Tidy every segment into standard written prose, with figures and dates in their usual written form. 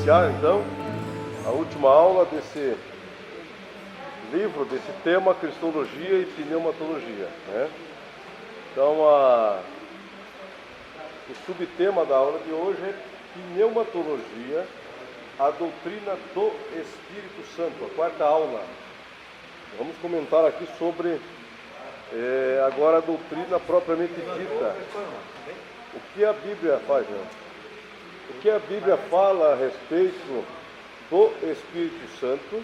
iniciar então a última aula desse livro, desse tema Cristologia e Pneumatologia, né? Então o subtema da aula de hoje é Pneumatologia, a doutrina do Espírito Santo, a quarta aula. Vamos comentar aqui sobre agora a doutrina propriamente dita. O que a Bíblia faz, né? O que a Bíblia fala a respeito do Espírito Santo.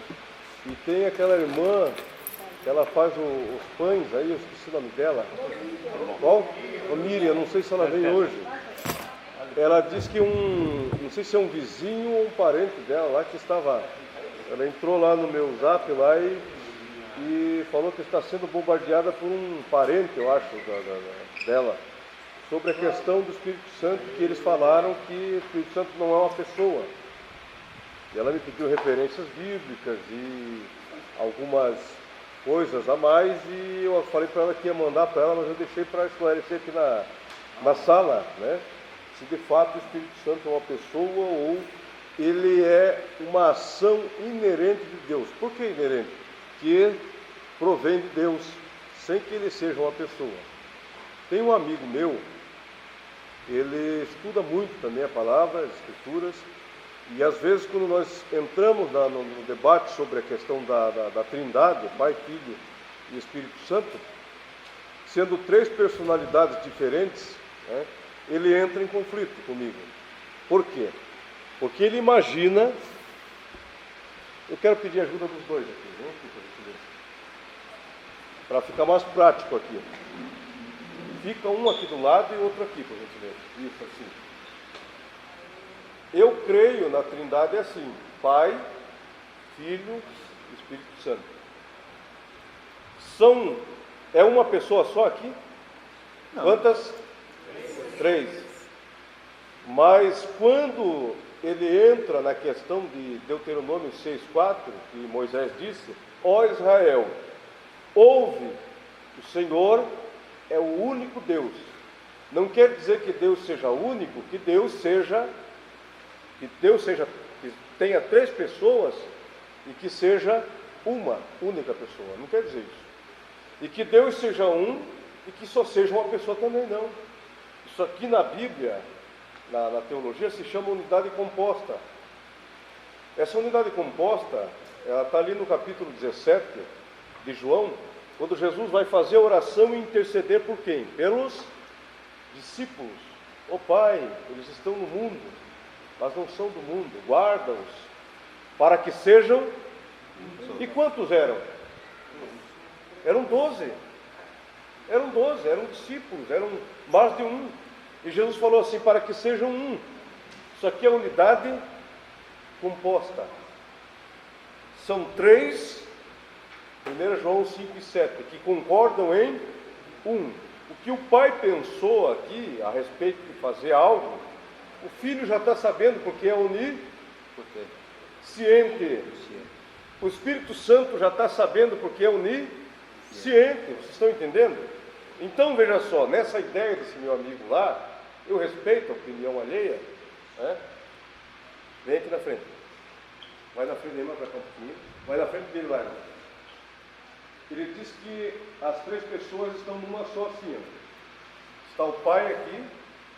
E tem aquela irmã que ela faz os pães, aí eu esqueci o nome dela. Qual? A Miriam, não sei se ela veio hoje. Ela disse que não sei se é um vizinho ou um parente dela lá que estava. Ela entrou lá no meu zap lá e falou que está sendo bombardeada por um parente, eu acho, dela, sobre a questão do Espírito Santo, que eles falaram que o Espírito Santo não é uma pessoa. E ela me pediu referências bíblicas e algumas coisas a mais, e eu falei para ela que ia mandar para ela, mas eu deixei para esclarecer aqui na sala, né? Se de fato o Espírito Santo é uma pessoa ou ele é uma ação inerente de Deus. Por que inerente? Que provém de Deus, sem que ele seja uma pessoa. Tem um amigo meu, ele estuda muito também a palavra, as escrituras, e às vezes quando nós entramos no debate sobre a questão da Trindade, Pai, Filho e Espírito Santo, sendo três personalidades diferentes, né, ele entra em conflito comigo. Por quê? Porque ele imagina. Eu quero pedir ajuda dos dois aqui, né, para ficar mais prático aqui. Fica um aqui do lado e outro aqui, por gentileza. Isso, assim. Eu creio na Trindade assim: Pai, Filho e Espírito Santo. É uma pessoa só aqui? Não. Quantas? Três. Mas quando ele entra na questão de Deuteronômio 6,4, que Moisés disse: ó Israel, ouve, o Senhor é o único Deus. Não quer dizer que Deus seja único, que tenha três pessoas e que seja uma única pessoa. Não quer dizer isso. E que Deus seja um e que só seja uma pessoa também não. Isso aqui na Bíblia, na teologia, se chama unidade composta. Essa unidade composta, ela está ali no capítulo 17 de João, quando Jesus vai fazer a oração e interceder por quem? Pelos discípulos. Ó Pai, eles estão no mundo, mas não são do mundo, guarda-os, para que sejam. E quantos eram? Eram 12. Eram discípulos, eram mais de um. E Jesus falou assim: para que sejam um. Isso aqui é unidade composta. São três, 1 João 5 e 7, que concordam em um. O que o Pai pensou aqui a respeito de fazer algo, o Filho já está sabendo, porque é onisciente. O Espírito Santo já está sabendo, porque é onisciente. Vocês estão entendendo? Então, veja só, nessa ideia desse meu amigo lá, eu respeito a opinião alheia, né? Vem aqui na frente. Vai na frente dele, para cá um pouquinho. Vai na frente dele lá, irmão. Ele diz que as três pessoas estão numa só assim, ó. Está o Pai aqui,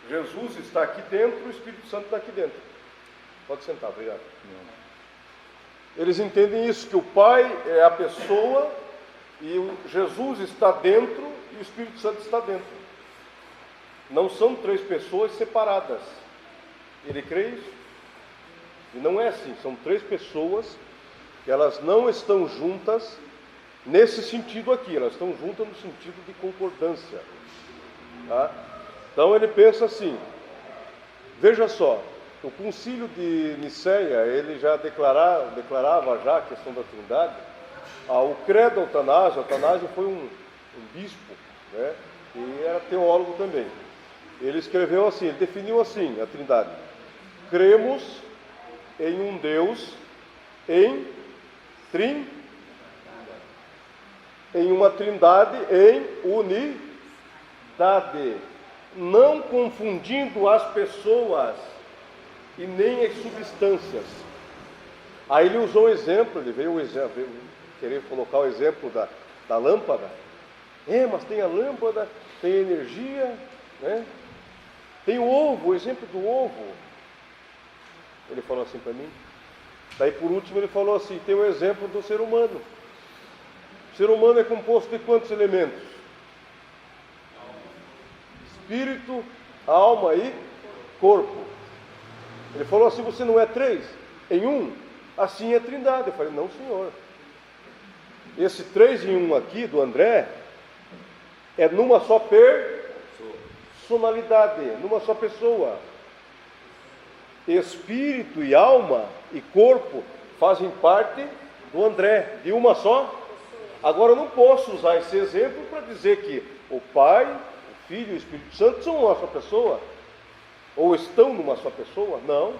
Jesus está aqui dentro, o Espírito Santo está aqui dentro. Pode sentar, obrigado. Eles entendem isso, que o Pai é a pessoa e o Jesus está dentro e o Espírito Santo está dentro. Não são três pessoas separadas. Ele crê isso? E não é assim, são três pessoas que elas não estão juntas nesse sentido aqui, elas estão juntas no sentido de concordância. Tá? Então ele pensa assim, veja só, o concílio de Niceia, ele já declarava já a questão da Trindade. O credo Atanásio foi um bispo, né? E era teólogo também. Ele escreveu assim, ele definiu assim a Trindade: cremos em um Deus, em uma Trindade, em unidade, não confundindo as pessoas, e nem as substâncias. Aí ele usou o exemplo, ele veio querer colocar o exemplo da lâmpada. Mas tem a lâmpada, tem a energia, né? Tem o ovo, o exemplo do ovo. Ele falou assim para mim. Daí por último ele falou assim, tem o exemplo do ser humano. O ser humano é composto de quantos elementos? Espírito, alma e corpo. Ele falou assim, você não é 3 em 1? Assim é a Trindade. Eu falei, não senhor. Esse 3 em 1 aqui do André é numa só personalidade, numa só pessoa. Espírito e alma e corpo fazem parte do André, de uma só. Agora eu não posso usar esse exemplo para dizer que o Pai, o Filho e o Espírito Santo são uma só pessoa, ou estão numa só pessoa. Não,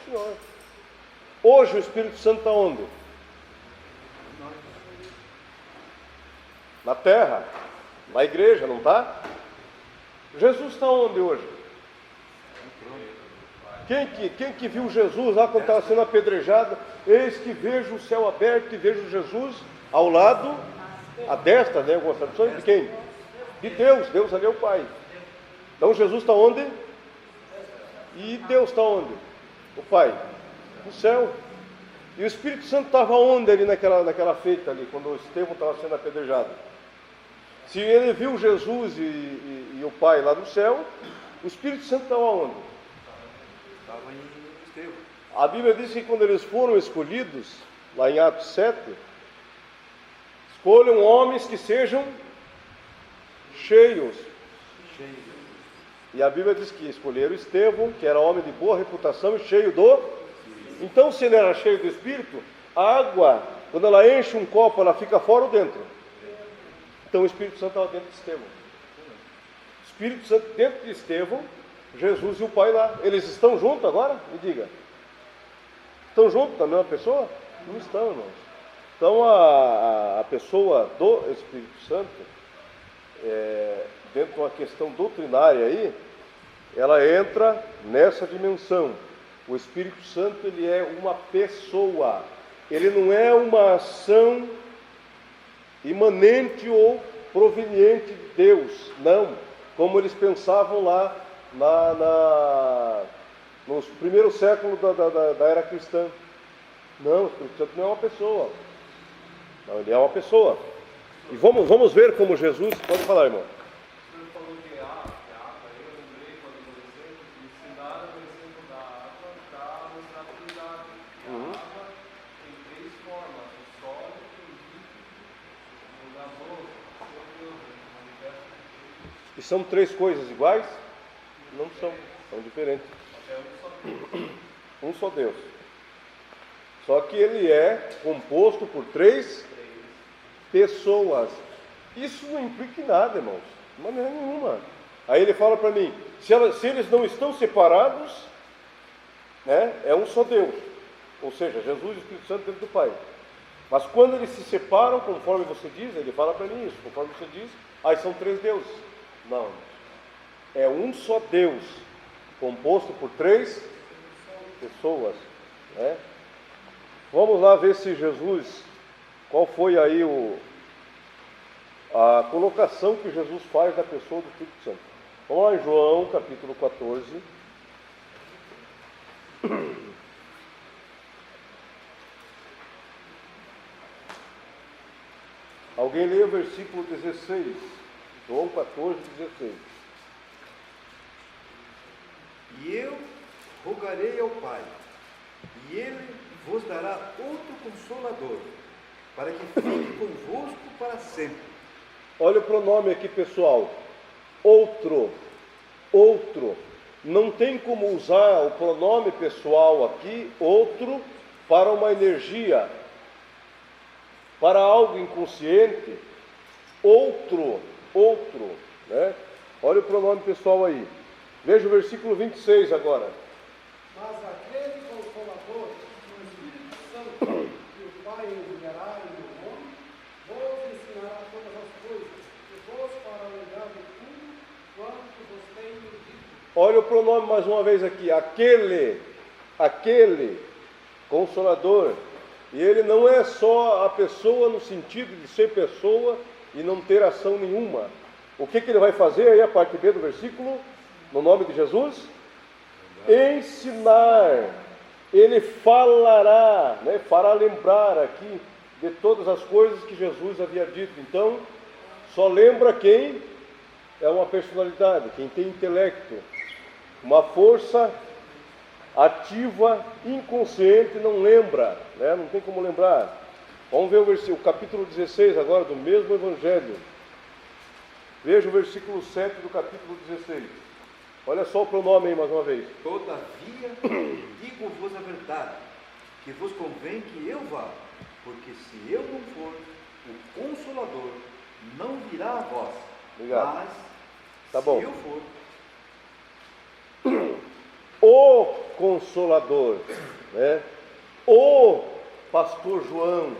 senhor. Hoje o Espírito Santo está onde? Na terra, na igreja, não está? Jesus está onde hoje? Quem que viu Jesus lá quando estava sendo apedrejado? Eis que vejo o céu aberto e vejo Jesus ao lado, à destra, né? Algumas traduções, de quem? De Deus. Deus ali é o Pai. Então Jesus está onde? E Deus está onde? O Pai. No céu. E o Espírito Santo estava onde ali naquela feita ali, quando o Estevão estava sendo apedrejado? Se ele viu Jesus e o Pai lá no céu, o Espírito Santo estava onde? Estava em Estevão. A Bíblia diz que quando eles foram escolhidos, lá em Atos 7, escolham homens que sejam cheios. E a Bíblia diz que escolheram Estevão, que era homem de boa reputação e cheio do... Então, se ele era cheio do Espírito, a água, quando ela enche um copo, ela fica fora ou dentro? Então o Espírito Santo estava dentro de Estevão. O Espírito Santo dentro de Estevão, Jesus e o Pai lá. Eles estão juntos agora? Me diga. Estão juntos na mesma pessoa? Não estão, irmãos. Então a pessoa do Espírito Santo, dentro de uma questão doutrinária aí, ela entra nessa dimensão. O Espírito Santo, ele é uma pessoa. Ele não é uma ação imanente ou proveniente de Deus, não, como eles pensavam lá nos primeiros séculos da era cristã. Não, o Espírito Santo não é uma pessoa. Não, ele é uma pessoa. E vamos ver como Jesus... Pode falar, irmão. O senhor falou que a água, eu lembrei quando adolescente, que ensinar o exemplo da água para mostrar a Trindade. A água tem 3 formas: o sólido, o líquido, o gasoso, o manifesto. E são 3 coisas iguais? Não são, são diferentes. É um só Deus. Um só Deus. Só que ele é composto por 3 pessoas. Isso não implica em nada, irmãos. De maneira nenhuma. Aí ele fala para mim, se eles não estão separados, né, é um só Deus. Ou seja, Jesus e o Espírito Santo dentro do Pai. Mas quando eles se separam, conforme você diz, ele fala para mim isso, conforme você diz, aí são 3 deuses. Não. É um só Deus, composto por 3 pessoas, né? Vamos lá ver se Jesus, qual foi aí a colocação que Jesus faz da pessoa do Espírito Santo. Vamos lá em João, capítulo 14. Alguém lê o versículo 16. João 14, 16. E eu rogarei ao Pai, e Ele vos dará outro Consolador, para que fique convosco para sempre. Olha o pronome aqui, pessoal. Outro. Outro. Não tem como usar o pronome pessoal aqui, outro, para uma energia, para algo inconsciente. Outro. Outro. Né? Olha o pronome pessoal aí. Veja o versículo 26 agora. Mas aquele Consolador, o Espírito Santo, que o Pai enviará em meu nome, vos ensinará todas as coisas, e vos fará lembrar de tudo quanto vos tenho dito. Olha o pronome mais uma vez aqui, aquele Consolador. E ele não é só a pessoa no sentido de ser pessoa e não ter ação nenhuma. O que ele vai fazer aí, a parte B do versículo, no nome de Jesus? Ensinar. Ele falará, né, fará lembrar aqui de todas as coisas que Jesus havia dito. Então, só lembra quem é uma personalidade, quem tem intelecto, uma força ativa, inconsciente, não lembra, né? Não tem como lembrar. Vamos ver o capítulo 16 agora do mesmo Evangelho. Veja o versículo 7 do capítulo 16. Olha só o pronome aí mais uma vez. Todavia, digo-vos a verdade, que vos convém que eu vá, porque se eu não for, o Consolador não virá a vós. Obrigado. Mas, Tá se bom. eu for, O Consolador, né? O pastor João,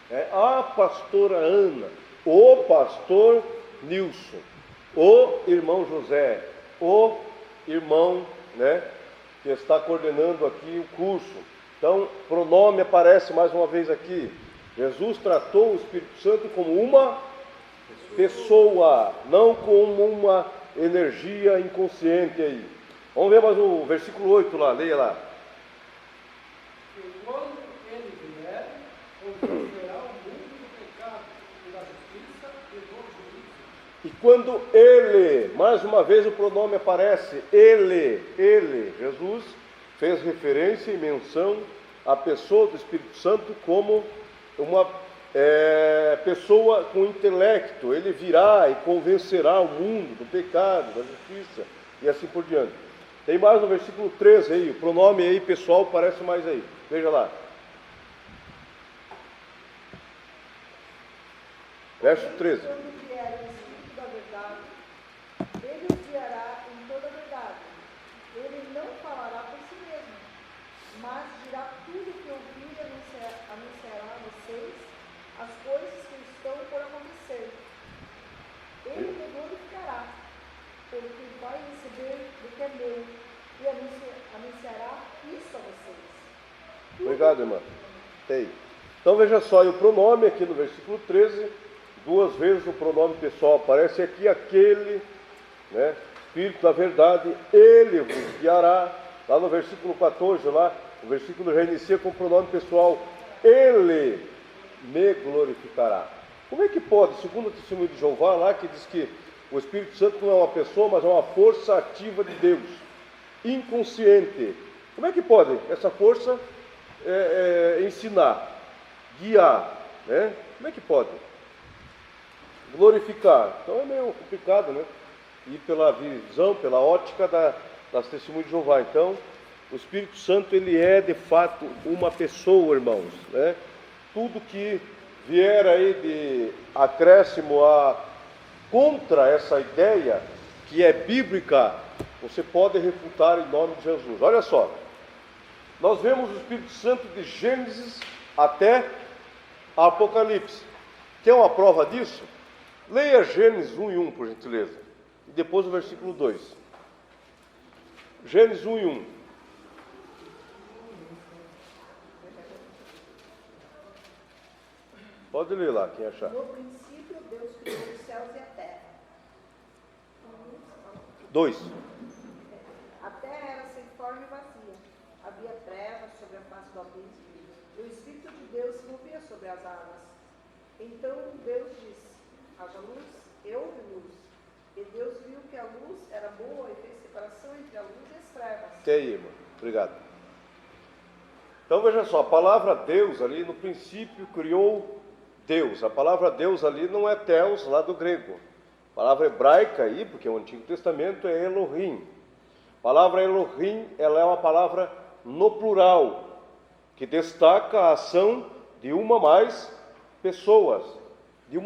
né? A pastora Ana, o pastor Nilson, o irmão José, o irmão, né, que está coordenando aqui o curso. Então, pronome aparece mais uma vez aqui. Jesus tratou o Espírito Santo como uma pessoa, não como uma energia inconsciente aí. Vamos ver mais o versículo 8 lá, leia lá. E quando ele vier, convencerá o mundo do pecado e da justiça e do juízo. E quando ele, mais uma vez o pronome aparece, ele, Jesus, fez referência e menção à pessoa do Espírito Santo como uma pessoa com intelecto. Ele virá e convencerá o mundo do pecado, da justiça e assim por diante. Tem mais no versículo 13 aí, o pronome aí pessoal parece mais aí. Veja lá. Verso 13. Quando vier o Espírito da verdade, ele os guiará em toda a verdade. Ele não falará por si mesmo, mas dirá tudo que ouvir e anunciará a vocês as coisas que estão por acontecer. Ele me glorificará, porque vai receber do que é meu e anunciará isso a vocês. Obrigado, irmã. Tem. Então veja só, e o pronome aqui no versículo 13, duas vezes o pronome pessoal aparece aqui, aquele, né, Espírito da verdade, ele vos guiará. Lá no versículo 14, lá, o versículo já inicia com o pronome pessoal, ele me glorificará. Como é que pode, segundo o testemunho de Jeová, lá que diz que o Espírito Santo não é uma pessoa, mas é uma força ativa de Deus, inconsciente. Como é que pode essa força ensinar, guiar, né? Como é que pode? Glorificar. Então é meio complicado, né? E pela visão, pela ótica das testemunhas de Jeová. Então, o Espírito Santo, ele é de fato uma pessoa, irmãos, né? Tudo que vier aí de acréscimo contra essa ideia que é bíblica, você pode refutar em nome de Jesus. Olha só, nós vemos o Espírito Santo de Gênesis até Apocalipse. Quer uma prova disso? Leia Gênesis 1 e 1, por gentileza, e depois o versículo 2. Gênesis 1 e 1. Pode ler lá, quem achar. No princípio, Deus criou os céus e a terra. 2. A terra era sem forma e vazia. Havia trevas sobre a face do abismo. E o Espírito de Deus se movia sobre as águas. Então Deus disse: haja luz, e houve luz. E Deus viu que a luz era boa e fez separação entre a luz e as trevas. Que aí, irmão? Obrigado. Então veja só, a palavra Deus ali no princípio criou Deus. A palavra Deus ali não é Theos lá do grego. A palavra hebraica aí, porque o Antigo Testamento é Elohim. A palavra Elohim, ela é uma palavra no plural, que destaca a ação de uma mais pessoas, de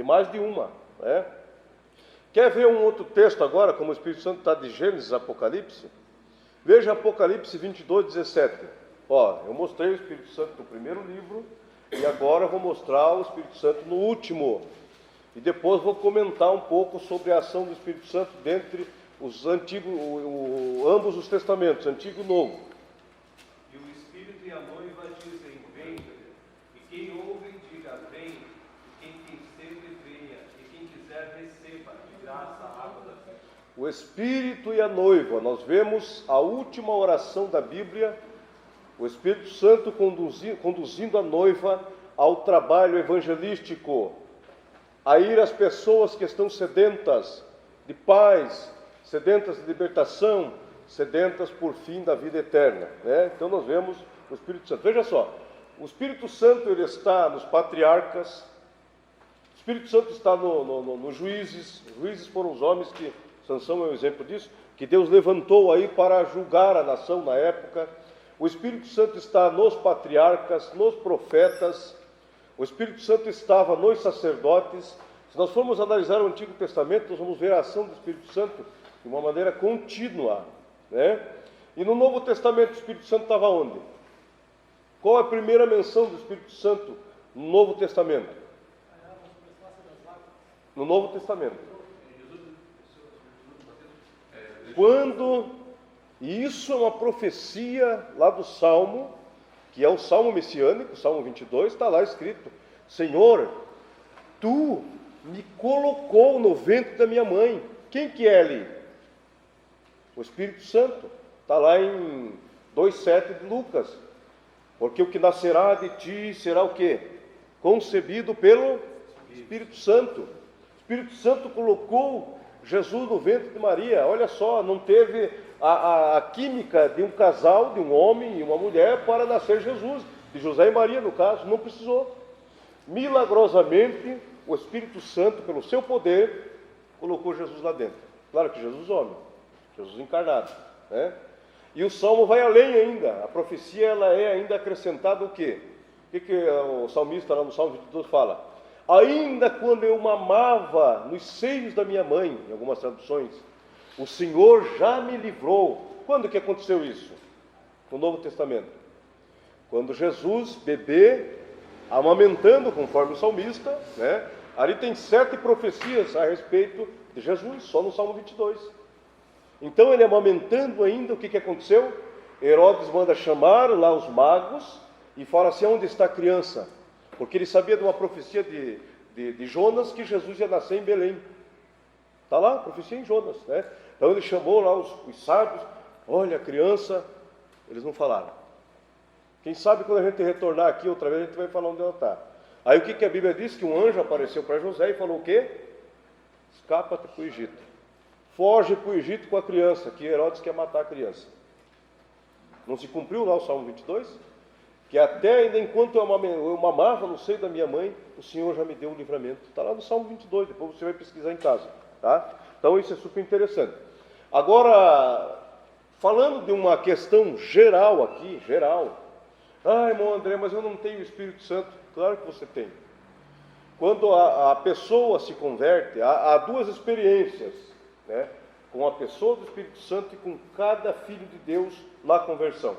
mais de uma, né? Quer ver um outro texto agora, como o Espírito Santo está de Gênesis, Apocalipse? Veja Apocalipse 22, 17. Ó, eu mostrei o Espírito Santo no primeiro livro, e agora eu vou mostrar o Espírito Santo no último. E depois vou comentar um pouco sobre a ação do Espírito Santo dentre os antigos, ambos os testamentos, Antigo e Novo. E o Espírito e a noiva dizem, vem, e quem ouve diga, vem, e quem tem sede venha, e quem quiser receba de graça a água da vida. O Espírito e a noiva, nós vemos a última oração da Bíblia, o Espírito Santo conduzindo a noiva ao trabalho evangelístico, a ir às pessoas que estão sedentas de paz, sedentas de libertação, sedentas por fim da vida eterna, né? Então nós vemos o Espírito Santo. Veja só, o Espírito Santo ele está nos patriarcas, o Espírito Santo está nos juízes. Os juízes foram os homens que, Sansão é um exemplo disso, que Deus levantou aí para julgar a nação na época. O Espírito Santo está nos patriarcas, nos profetas. O Espírito Santo estava nos sacerdotes. Se nós formos analisar o Antigo Testamento, nós vamos ver a ação do Espírito Santo de uma maneira contínua, né? E no Novo Testamento o Espírito Santo estava onde? Qual é a primeira menção do Espírito Santo no Novo Testamento? No Novo Testamento. Quando, e isso é uma profecia lá do Salmo, que é o Salmo messiânico, o Salmo 22, está lá escrito: Senhor, Tu me colocou no ventre da minha mãe. Quem que é ali? O Espírito Santo. Está lá em 2,7 de Lucas. Porque o que nascerá de ti será o quê? Concebido pelo Espírito Santo. O Espírito Santo colocou Jesus no ventre de Maria. Olha só, não teve a química de um casal, de um homem e uma mulher para nascer Jesus. De José e Maria, no caso, não precisou. Milagrosamente, o Espírito Santo, pelo seu poder, colocou Jesus lá dentro. Claro que Jesus homem, Jesus encarnado, né? E o Salmo vai além ainda. A profecia ela é ainda acrescentada o quê? O que o salmista lá no Salmo 22 fala? Ainda quando eu mamava nos seios da minha mãe, em algumas traduções, o Senhor já me livrou. Quando que aconteceu isso? No Novo Testamento. Quando Jesus, bebê, amamentando, conforme o salmista, né? Ali tem 7 profecias a respeito de Jesus, só no Salmo 22. Então ele amamentando ainda, o que aconteceu? Herodes manda chamar lá os magos e fala assim: onde está a criança? Porque ele sabia de uma profecia de Jonas que Jesus ia nascer em Belém. Está lá, profecia em Jonas, né? Então ele chamou lá os sábios: olha a criança. Eles não falaram. Quem sabe quando a gente retornar aqui outra vez a gente vai falar onde ela está. Aí o que a Bíblia diz? Que um anjo apareceu para José e falou o quê? Escapa-te para o Egito. Foge para o Egito com a criança, que Herodes quer matar a criança. Não se cumpriu lá o Salmo 22? Que até ainda enquanto eu mamava no seio da minha mãe, o Senhor já me deu o livramento. Está lá no Salmo 22, depois você vai pesquisar em casa, tá? Então isso é super interessante. Agora, falando de uma questão geral aqui, ah, irmão André, mas eu não tenho o Espírito Santo. Claro que você tem. Quando a pessoa se converte, há 2 experiências, né? Com a pessoa do Espírito Santo e com cada filho de Deus na conversão.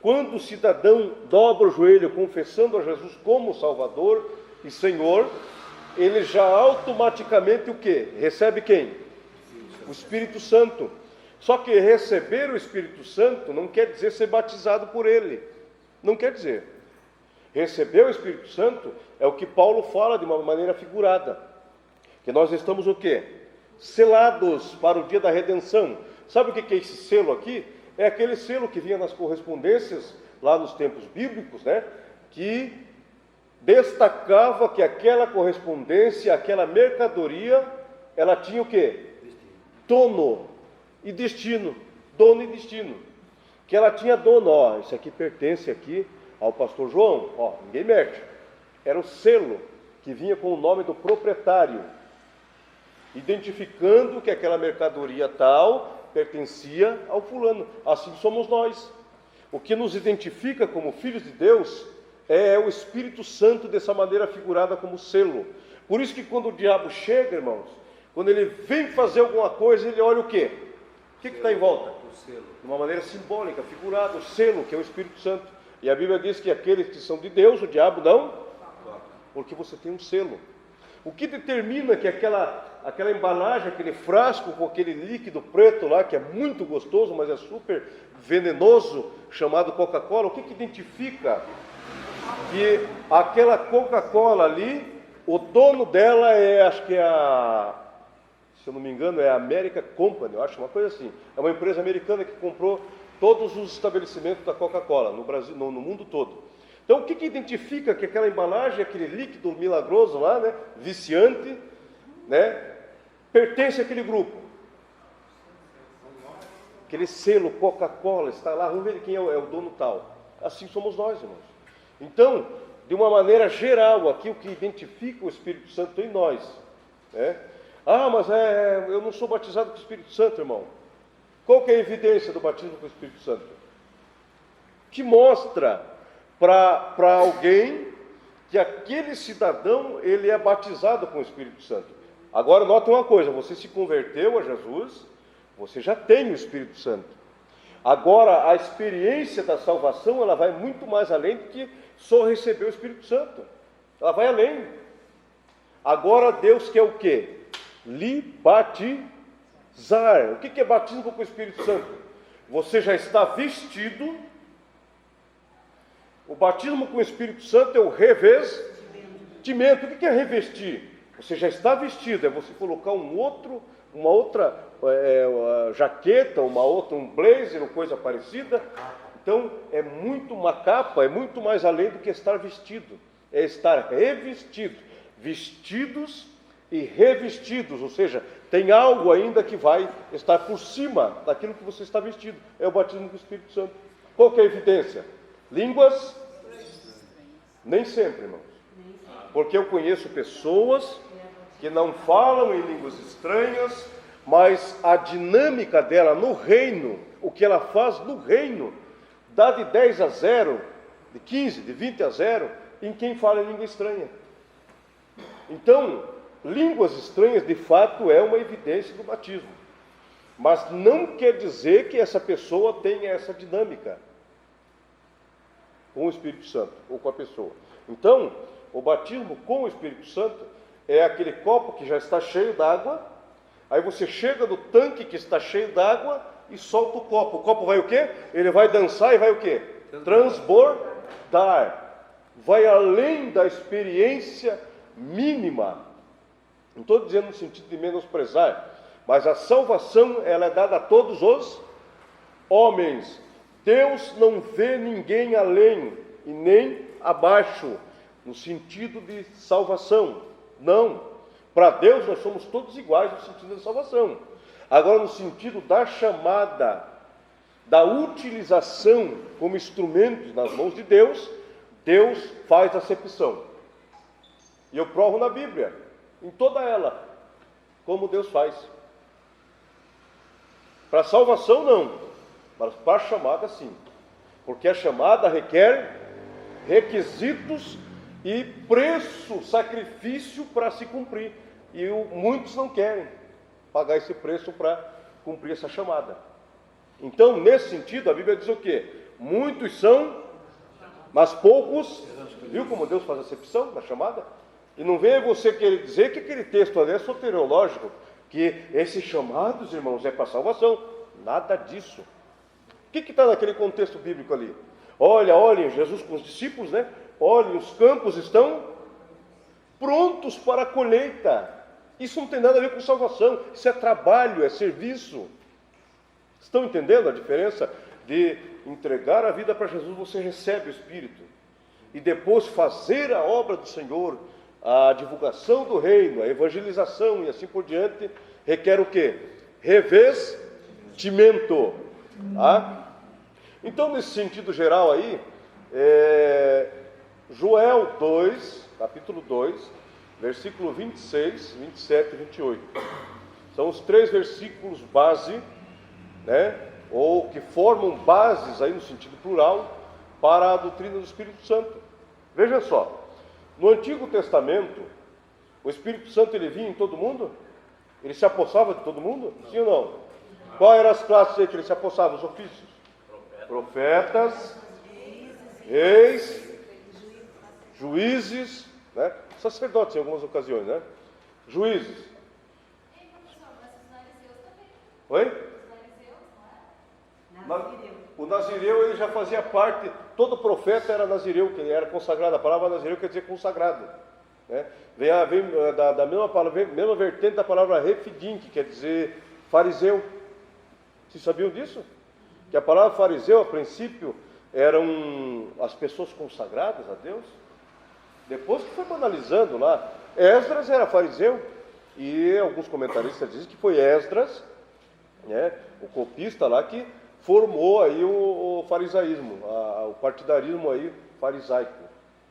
Quando o cidadão dobra o joelho confessando a Jesus como Salvador e Senhor, ele já automaticamente o quê? Recebe quem? O Espírito Santo. Só que receber o Espírito Santo não quer dizer ser batizado por ele. Não quer dizer. Receber o Espírito Santo é o que Paulo fala de uma maneira figurada. Que nós estamos o quê? Selados para o dia da redenção. Sabe o que é esse selo aqui? É aquele selo que vinha nas correspondências, lá nos tempos bíblicos, né? Que destacava que aquela correspondência, aquela mercadoria, ela tinha o quê? Dono e destino. Dono e destino. Que ela tinha dono, ó, isso aqui pertence aqui ao pastor João, ó, ninguém mexe. Era o selo que vinha com o nome do proprietário, identificando que aquela mercadoria tal pertencia ao fulano. Assim somos nós. O que nos identifica como filhos de Deus é o Espírito Santo dessa maneira figurada como selo. Por isso que quando o diabo chega, irmãos, quando ele vem fazer alguma coisa, ele olha o quê? O que está em volta? O selo. De uma maneira simbólica, figurada, o selo, que é o Espírito Santo. E a Bíblia diz que aqueles que são de Deus, o diabo não, porque você tem um selo. O que determina que aquela embalagem, aquele frasco com aquele líquido preto lá, que é muito gostoso, mas é super venenoso, chamado Coca-Cola, o que identifica que aquela Coca-Cola ali, o dono dela acho que se eu não me engano, é a American Company, eu acho, uma coisa assim. É uma empresa americana que comprou todos os estabelecimentos da Coca-Cola no Brasil, no mundo todo. Então, o que identifica que aquela embalagem, aquele líquido milagroso lá, né, viciante, né, pertence àquele grupo? Aquele selo Coca-Cola está lá, vamos ver quem é o dono tal. Assim somos nós, irmãos. Então, de uma maneira geral, aqui o que identifica o Espírito Santo em nós, né? Mas eu não sou batizado com o Espírito Santo, irmão. Qual que é a evidência do batismo com o Espírito Santo? Que mostra para alguém que aquele cidadão, ele é batizado com o Espírito Santo. Agora, nota uma coisa, você se converteu a Jesus, você já tem o Espírito Santo. Agora, a experiência da salvação, ela vai muito mais além do que só receber o Espírito Santo. Ela vai além. Agora, Deus quer o quê? Lhe batizar. O que é batismo com o Espírito Santo? Você já está vestido. O batismo com o Espírito Santo é o revestimento. O que é revestir? Você já está vestido, é você colocar uma outra jaqueta, um blazer ou coisa parecida. Então, é muito uma capa, é muito mais além do que estar vestido. É estar revestido. Vestidos e revestidos, ou seja, tem algo ainda que vai estar por cima daquilo que você está vestido. É o batismo com o Espírito Santo. Qual que é a evidência? Línguas? Nem sempre, irmãos. Porque eu conheço pessoas que não falam em línguas estranhas, mas a dinâmica dela no reino, o que ela faz no reino, dá de 10 a 0, de 15, de 20 a 0, em quem fala em língua estranha. Então, línguas estranhas, de fato, é uma evidência do batismo. Mas não quer dizer que essa pessoa tenha essa dinâmica com o Espírito Santo, ou com a pessoa. Então, o batismo com o Espírito Santo é aquele copo que já está cheio d'água, aí você chega no tanque que está cheio d'água e solta o copo. O copo vai o quê? Ele vai dançar e vai o quê? Transbordar. Vai além da experiência mínima. Não estou dizendo no sentido de menosprezar, mas a salvação, ela é dada a todos os homens. Deus não vê ninguém além e nem abaixo, no sentido de salvação. Não. Para Deus nós somos todos iguais no sentido da salvação. Agora, no sentido da chamada, da utilização como instrumentos nas mãos de Deus, Deus faz acepção. E eu provo na Bíblia, em toda ela, como Deus faz. Para a salvação não, mas para a chamada sim. Porque a chamada requer requisitos e preço, sacrifício para se cumprir. E muitos não querem pagar esse preço para cumprir essa chamada. Então, nesse sentido, a Bíblia diz o quê? Muitos são, mas poucos. Viu como Deus faz acepção na chamada? E não venha você querer dizer que aquele texto ali é soteriológico, que esses chamados, irmãos, é para salvação. Nada disso. O que está naquele contexto bíblico ali? Olhem, Jesus com os discípulos, né? Olhem, os campos estão prontos para a colheita. Isso não tem nada a ver com salvação. Isso é trabalho, é serviço. Estão entendendo a diferença de entregar a vida para Jesus? Você recebe o Espírito. E depois fazer a obra do Senhor, a divulgação do reino, a evangelização e assim por diante, requer o quê? Revestimento. Tá? Então, nesse sentido geral aí, Joel 2, capítulo 2, versículo 26, 27 e 28. São os 3 versículos base, né, ou que formam bases aí no sentido plural para a doutrina do Espírito Santo. Veja só, no Antigo Testamento, o Espírito Santo ele vinha em todo mundo? Ele se apossava de todo mundo? Sim ou não? Qual eram as classes aí que ele se apossava, os ofícios? Profetas, reis, juízes, né? Sacerdotes em algumas ocasiões, né? Juízes. Ei, professor, mas os fariseus também. Oi? Os fariseus, não é? O nazireu, ele já fazia parte, todo profeta era nazireu, que ele era consagrado. A palavra nazireu quer dizer consagrado, né? Vem da mesma palavra, mesma vertente da palavra refidim, que quer dizer fariseu. Vocês sabiam disso? Que a palavra fariseu, a princípio, eram as pessoas consagradas a Deus. Depois que foi banalizando lá, Esdras era fariseu, e alguns comentaristas dizem que foi Esdras, né, o copista lá, que formou aí o farisaísmo, o partidarismo aí farisaico.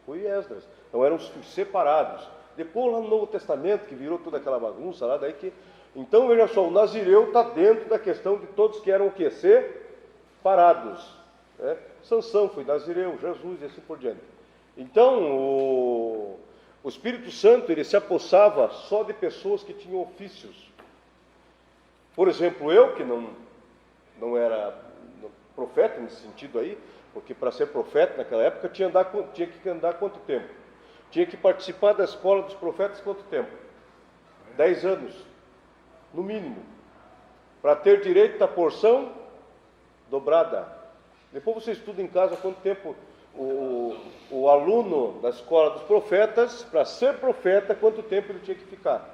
Foi Esdras. Então eram separados. Depois lá no Novo Testamento, que virou toda aquela bagunça lá, daí que... Então veja só, o nazireu está dentro da questão de todos que eram o quê? Separados, né? Sansão foi nazireu, Jesus e assim por diante. Então o Espírito Santo, ele se apossava só de pessoas que tinham ofícios. Por exemplo, eu que não era profeta nesse sentido aí, porque para ser profeta naquela época tinha que andar quanto tempo? Tinha que participar da escola dos profetas quanto tempo? 10 anos, no mínimo, para ter direito à porção dobrada. Depois você estuda em casa quanto tempo o aluno da escola dos profetas, para ser profeta, quanto tempo ele tinha que ficar.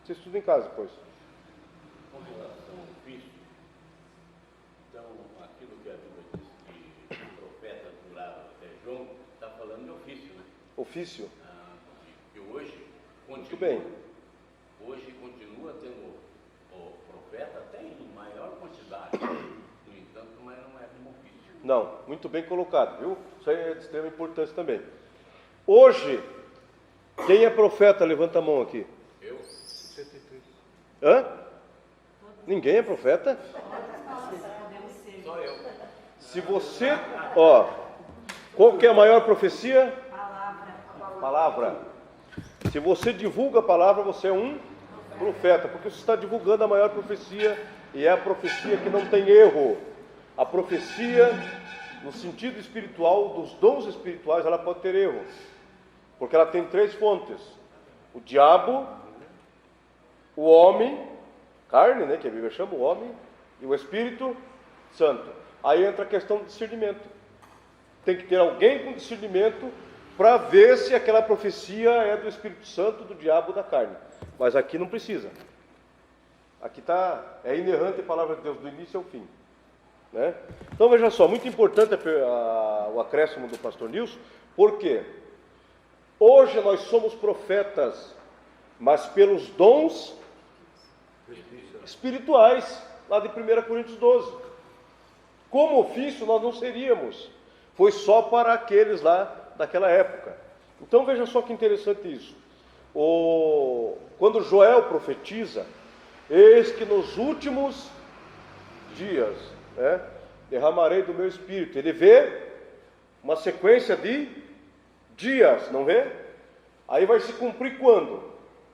Você estuda em casa depois. Com relação ao ofício, então, aquilo que a Bíblia diz que o profeta durava até João, está falando de ofício, né? Ofício. E hoje continua, Muito bem. Hoje continua tendo o profeta até em maior quantidade, no entanto, mas não é como ofício. Não, muito bem colocado, viu? Isso aí é de extrema importância também. Hoje, quem é profeta? Levanta a mão aqui. Eu? Hã? Ninguém é profeta? Só eu. Se você, ó, qual que é a maior profecia? Palavra. Se você divulga a palavra, você é um profeta, porque você está divulgando a maior profecia, e é a profecia que não tem erro. A profecia, no sentido espiritual, dos dons espirituais, ela pode ter erro, porque ela tem 3 fontes: o diabo, o homem, carne, né, que a Bíblia chama o homem, e o Espírito Santo. Aí entra a questão do discernimento. Tem que ter alguém com discernimento para ver se aquela profecia é do Espírito Santo, do diabo ou da carne. Mas aqui não precisa. Aqui é inerrante a palavra de Deus do início ao fim, né? Então veja só, muito importante o acréscimo do pastor Nilson, porque hoje nós somos profetas, mas pelos dons espirituais, lá de 1 Coríntios 12. Como ofício nós não seríamos, foi só para aqueles lá daquela época. Então veja só que interessante isso. Quando Joel profetiza, eis que nos últimos dias, né, derramarei do meu espírito. Ele vê uma sequência de dias, não vê? Aí vai se cumprir quando?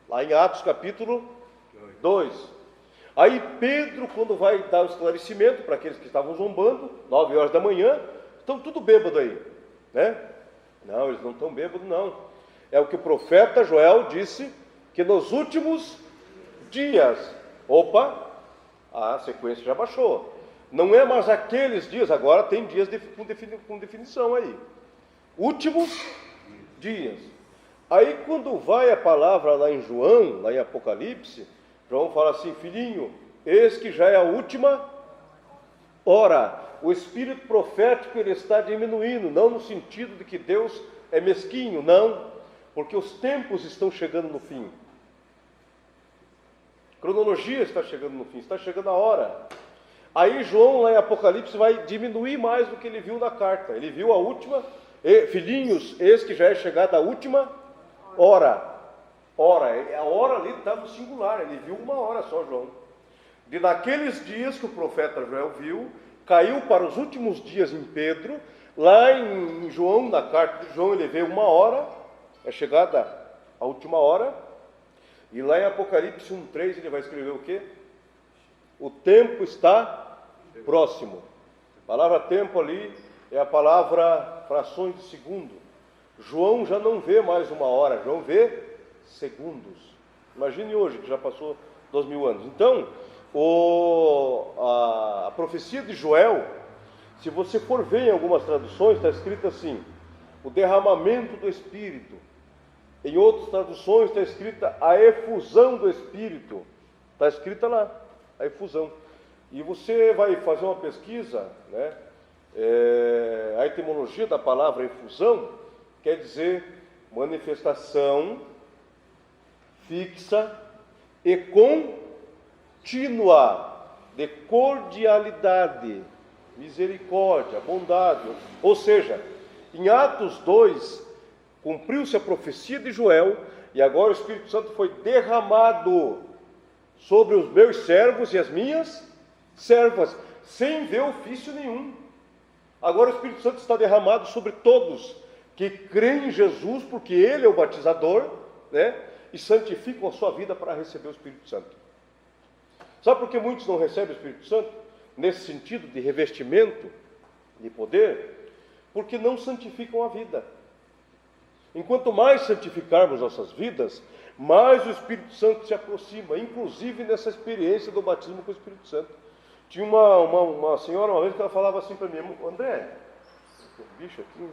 Lá em Atos capítulo 2. Aí Pedro, quando vai dar o esclarecimento para aqueles que estavam zombando, 9 horas da manhã, estão tudo bêbado aí, né? Não, eles não estão bêbados, não. É o que o profeta Joel disse, que nos últimos dias, opa, a sequência já baixou. Não é mais aqueles dias, agora tem dias com definição aí. Últimos dias. Aí quando vai a palavra lá em João, lá em Apocalipse, João fala assim: filhinho, eis que já é a última hora. O espírito profético ele está diminuindo, não no sentido de que Deus é mesquinho, não, porque os tempos estão chegando no fim. A cronologia está chegando no fim, está chegando a hora. Aí João lá em Apocalipse vai diminuir mais do que ele viu na carta. Ele viu a última, filhinhos, eis que já é chegada a última hora. A hora ali está no singular, ele viu uma hora só, João. De naqueles dias que o profeta Joel viu, caiu para os últimos dias em Pedro. Lá em João, na carta de João, ele vê uma hora, é chegada a última hora. E lá em Apocalipse 1:3 ele vai escrever o quê? O tempo está próximo. A palavra tempo ali é a palavra frações de segundo. João já não vê mais uma hora, João vê segundos. Imagine hoje, que já passou 2000 anos. Então, a profecia de Joel, se você for ver em algumas traduções, está escrito assim: o derramamento do Espírito. Em outras traduções está escrita a efusão do Espírito. Está escrita lá, a efusão. E você vai fazer uma pesquisa, né? A etimologia da palavra efusão quer dizer manifestação fixa e contínua de cordialidade, misericórdia, bondade. Ou seja, em Atos 2, cumpriu-se a profecia de Joel, e agora o Espírito Santo foi derramado sobre os meus servos e as minhas servas, sem ver ofício nenhum. Agora o Espírito Santo está derramado sobre todos que creem em Jesus, porque Ele é o batizador, né? E santificam a sua vida para receber o Espírito Santo. Sabe por que muitos não recebem o Espírito Santo? Nesse sentido de revestimento, de poder, porque não santificam a vida. Enquanto mais santificarmos nossas vidas, mais o Espírito Santo se aproxima, inclusive nessa experiência do batismo com o Espírito Santo. Tinha uma senhora uma vez que ela falava assim para mim: André, bicho aqui,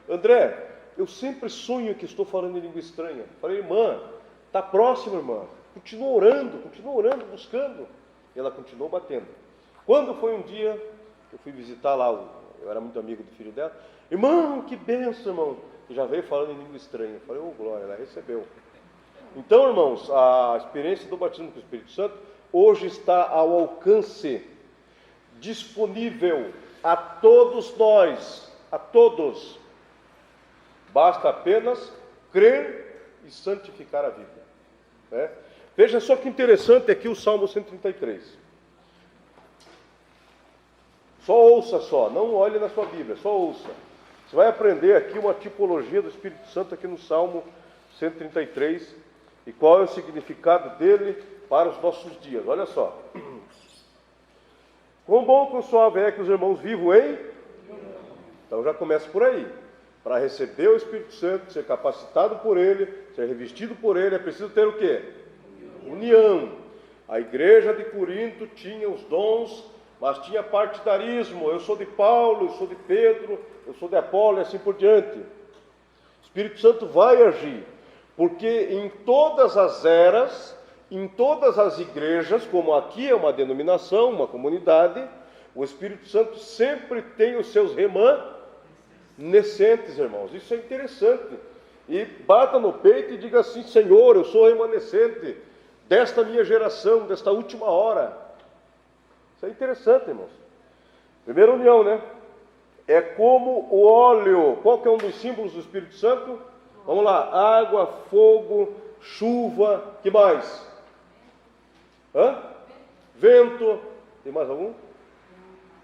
André, eu sempre sonho que estou falando em língua estranha. Falei: irmã, está próximo, irmã, continua orando, buscando. E ela continuou batendo. Quando foi um dia, eu fui visitar lá, eu era muito amigo do filho dela: irmão, que benção, irmão. E já veio falando em língua estranha. Eu falei: glória, ela recebeu. Então, irmãos, a experiência do batismo com o Espírito Santo hoje está ao alcance, disponível a todos nós, a todos. Basta apenas crer e santificar a vida, né? Veja só que interessante aqui o Salmo 133. Só ouça só, não olhe na sua Bíblia, só ouça. Você vai aprender aqui uma tipologia do Espírito Santo aqui no Salmo 133 e qual é o significado dele para os nossos dias. Olha só. Quão bom, quão suave é que os irmãos vivam em... Então já começa por aí. Para receber o Espírito Santo, ser capacitado por ele, ser revestido por ele, é preciso ter o quê? União. A igreja de Corinto tinha os dons, mas tinha partidarismo. Eu sou de Paulo, eu sou de Pedro, eu sou de Apolo e assim por diante. O Espírito Santo vai agir, porque em todas as eras, em todas as igrejas, como aqui é uma denominação, uma comunidade, o Espírito Santo sempre tem os seus remanescentes, irmãos. Isso é interessante. E bata no peito e diga assim: Senhor, eu sou remanescente desta minha geração, desta última hora. Isso é interessante, irmãos. Primeira união, né? É como o óleo. Qual que é um dos símbolos do Espírito Santo? Vamos lá: água, fogo, chuva, que mais? Vento, tem mais algum?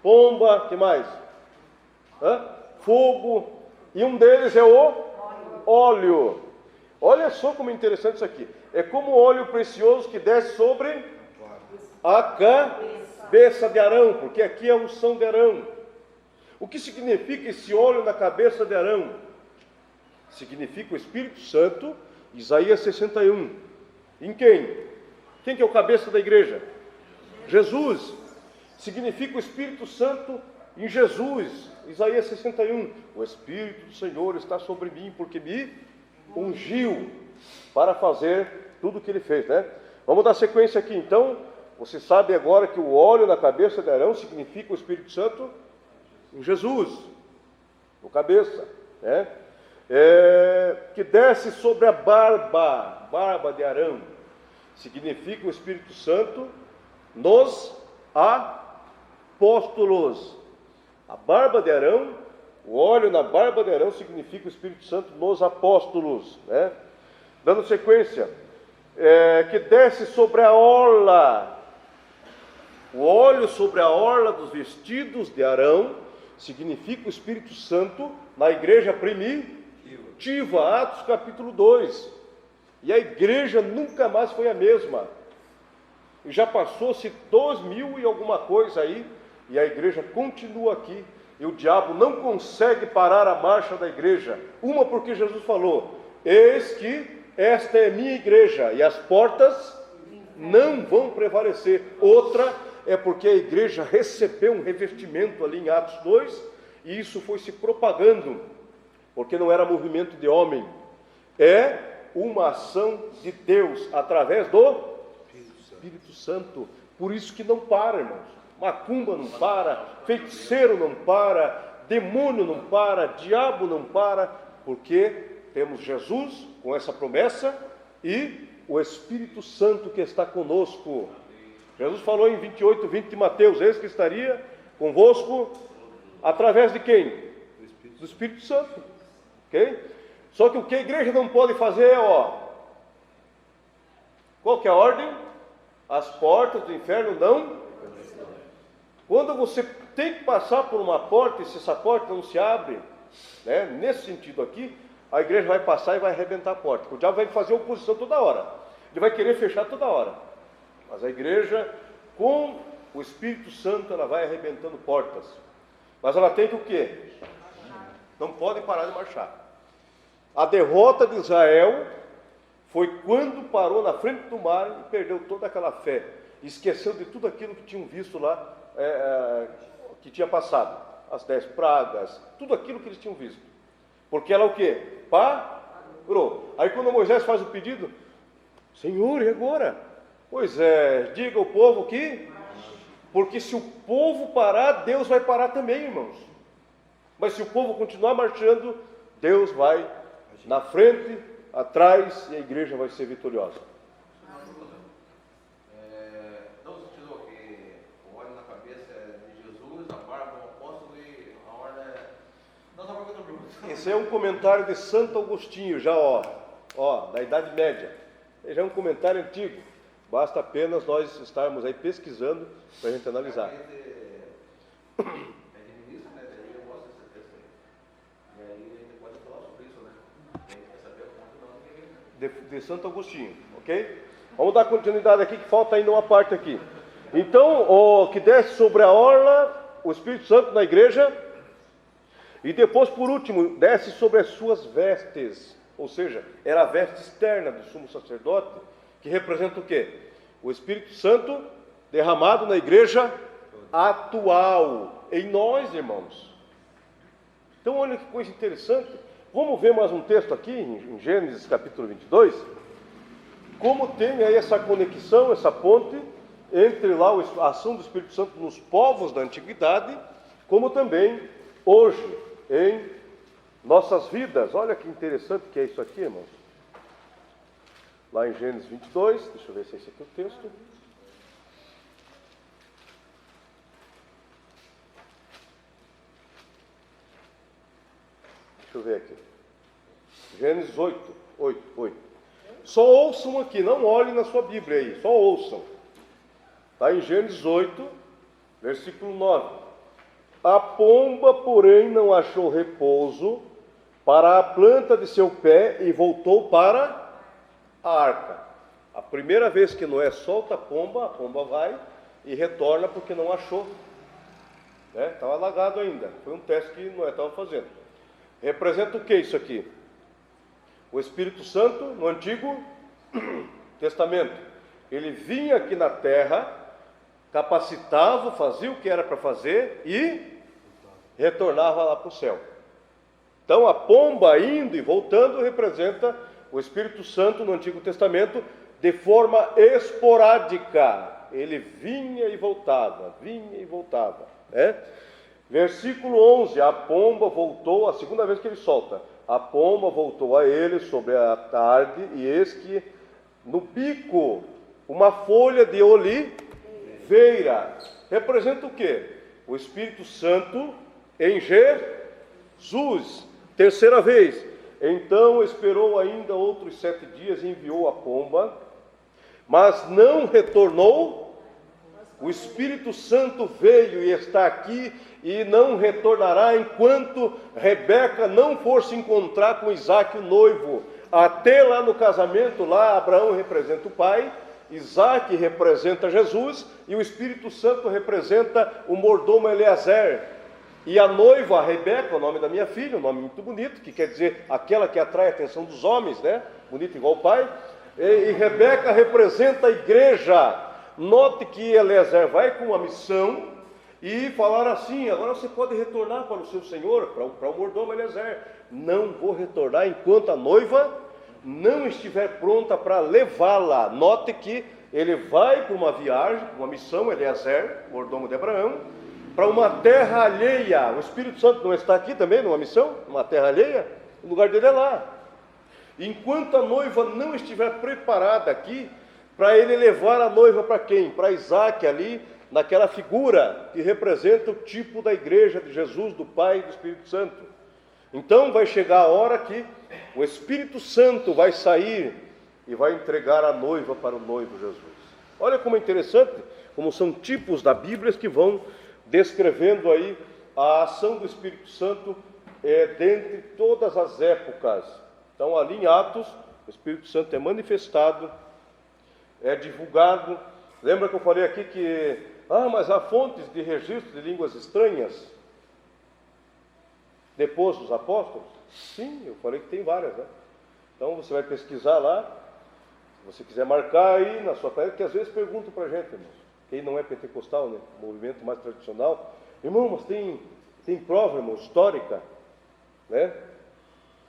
Pomba, que mais? Fogo, e um deles é o óleo. Olha só como é interessante isso aqui. É como o óleo precioso que desce sobre a cabeça de Arão, porque aqui é a unção de Arão. O que significa esse óleo na cabeça de Arão? Significa o Espírito Santo, Isaías 61. Em quem? Quem que é o cabeça da igreja? Jesus. Significa o Espírito Santo em Jesus, Isaías 61. O Espírito do Senhor está sobre mim, porque me ungiu para fazer tudo o que ele fez, né? Vamos dar sequência aqui então. Você sabe agora que o óleo na cabeça de Arão significa o Espírito Santo em Jesus, no cabeça, né? Que desce sobre a barba de Arão, significa o Espírito Santo nos apóstolos. A barba de Arão, o óleo na barba de Arão significa o Espírito Santo nos apóstolos, né? Dando sequência, que desce sobre a orla. O óleo sobre a orla dos vestidos de Arão significa o Espírito Santo na igreja primitiva, Atos capítulo 2. E a igreja nunca mais foi a mesma. E já passou-se 2000 e alguma coisa aí, e a igreja continua aqui. E o diabo não consegue parar a marcha da igreja. Uma, porque Jesus falou: eis que esta é minha igreja e as portas não vão prevalecer. Outra é porque a igreja recebeu um revestimento ali em Atos 2 e isso foi se propagando, porque não era movimento de homem, é uma ação de Deus através do Espírito Santo. Por isso que não para, irmãos. Macumba não para, feiticeiro não para, demônio não para, diabo não para, porque temos Jesus com essa promessa e o Espírito Santo que está conosco. Jesus falou em 28:20 de Mateus: eis que estaria convosco através de quem? Do Espírito Santo. Ok? Só que o que a igreja não pode fazer é, qual que é a ordem? As portas do inferno não. Quando você tem que passar por uma porta, e se essa porta não se abre, né, nesse sentido aqui, a igreja vai passar e vai arrebentar a porta. O diabo vai fazer oposição toda hora. Ele vai querer fechar toda hora. Mas a igreja, com o Espírito Santo, ela vai arrebentando portas. Mas ela tem que o quê? Não pode parar de marchar. A derrota de Israel foi quando parou na frente do mar e perdeu toda aquela fé. Esqueceu de tudo aquilo que tinham visto lá, que tinha passado. As 10 pragas, tudo aquilo que eles tinham visto. Porque ela o quê? Parou. Aí quando Moisés faz o pedido: Senhor, e agora? Pois é, diga ao povo que... Porque se o povo parar, Deus vai parar também, irmãos. Mas se o povo continuar marchando, Deus vai na frente, atrás, e a igreja vai ser vitoriosa. Não se tirou que o óleo na cabeça é de Jesus, a barba do apóstolo e a ordem é... Não, só porque eu estou perguntando. Esse é um comentário de Santo Agostinho, já da Idade Média. Já é um comentário antigo. Basta apenas nós estarmos aí pesquisando para a gente analisar. É de ministro, né? Daí eu gosto desse texto aí. E aí a gente pode falar sobre isso, né? A gente quer saber o ponto De Santo Agostinho, ok? Vamos dar continuidade aqui, que falta ainda uma parte aqui. Então, o que desce sobre a orla, o Espírito Santo na igreja, e depois, por último, desce sobre as suas vestes, ou seja, era a veste externa do sumo sacerdote, que representa o quê? O Espírito Santo derramado na igreja atual, em nós, irmãos. Então, olha que coisa interessante. Vamos ver mais um texto aqui, em Gênesis capítulo 22, como tem aí essa conexão, essa ponte, entre lá a ação do Espírito Santo nos povos da antiguidade, como também hoje, em nossas vidas. Olha que interessante que é isso aqui, irmãos. Lá em Gênesis 22, deixa eu ver se é esse aqui o texto. Deixa eu ver aqui. Gênesis 8. Só ouçam aqui, não olhem na sua Bíblia aí, só ouçam. Está em Gênesis 8, versículo 9. A pomba, porém, não achou repouso para a planta de seu pé e voltou para a arca. A primeira vez que Noé solta a pomba vai e retorna porque não achou. Estava alagado ainda. Foi um teste que Noé estava fazendo. Representa o que isso aqui? O Espírito Santo no Antigo Testamento. Ele vinha aqui na terra, capacitava, fazia o que era para fazer e retornava lá para o céu. Então a pomba indo e voltando representa o Espírito Santo no Antigo Testamento de forma esporádica. Ele vinha e voltava. Versículo 11, a pomba voltou, a segunda vez que ele solta, a pomba voltou a ele sobre a tarde, e eis que no bico uma folha de oliveira. Representa o quê? O Espírito Santo em Jesus. Terceira vez. Então esperou ainda outros 7 dias e enviou a pomba, mas não retornou. O Espírito Santo veio e está aqui e não retornará enquanto Rebeca não for se encontrar com Isaac, o noivo. Até lá no casamento, lá Abraão representa o pai, Isaac representa Jesus e o Espírito Santo representa o mordomo Eleazer. E a noiva, a Rebeca, o nome da minha filha, um nome muito bonito, que quer dizer aquela que atrai a atenção dos homens, né? bonito igual o pai. E Rebeca representa a igreja. Note que Eliezer vai com uma missão e falar assim: agora você pode retornar para o seu senhor, para o mordomo Eliezer. Não vou retornar enquanto a noiva não estiver pronta para levá-la. Note que ele vai para uma viagem, uma missão, Eliezer, mordomo de Abraão, para uma terra alheia. O Espírito Santo não está aqui também numa missão, numa terra alheia? O lugar dele é lá. Enquanto a noiva não estiver preparada aqui, para ele levar a noiva para quem? Para Isaac ali, naquela figura que representa o tipo da igreja de Jesus, do Pai e do Espírito Santo. Então vai chegar a hora que o Espírito Santo vai sair e vai entregar a noiva para o noivo Jesus. Olha como é interessante, como são tipos da Bíblia que vão descrevendo aí a ação do Espírito Santo dentre todas as épocas. Então ali em Atos, o Espírito Santo é manifestado, é divulgado. Lembra que eu falei aqui que, mas há fontes de registro de línguas estranhas depois dos apóstolos? Sim, eu falei que tem várias, né? Então você vai pesquisar lá, se você quiser marcar aí na sua página, que às vezes perguntam para a gente, irmãos, quem não é pentecostal, né? Movimento mais tradicional, irmão, mas tem prova, irmão, histórica, né?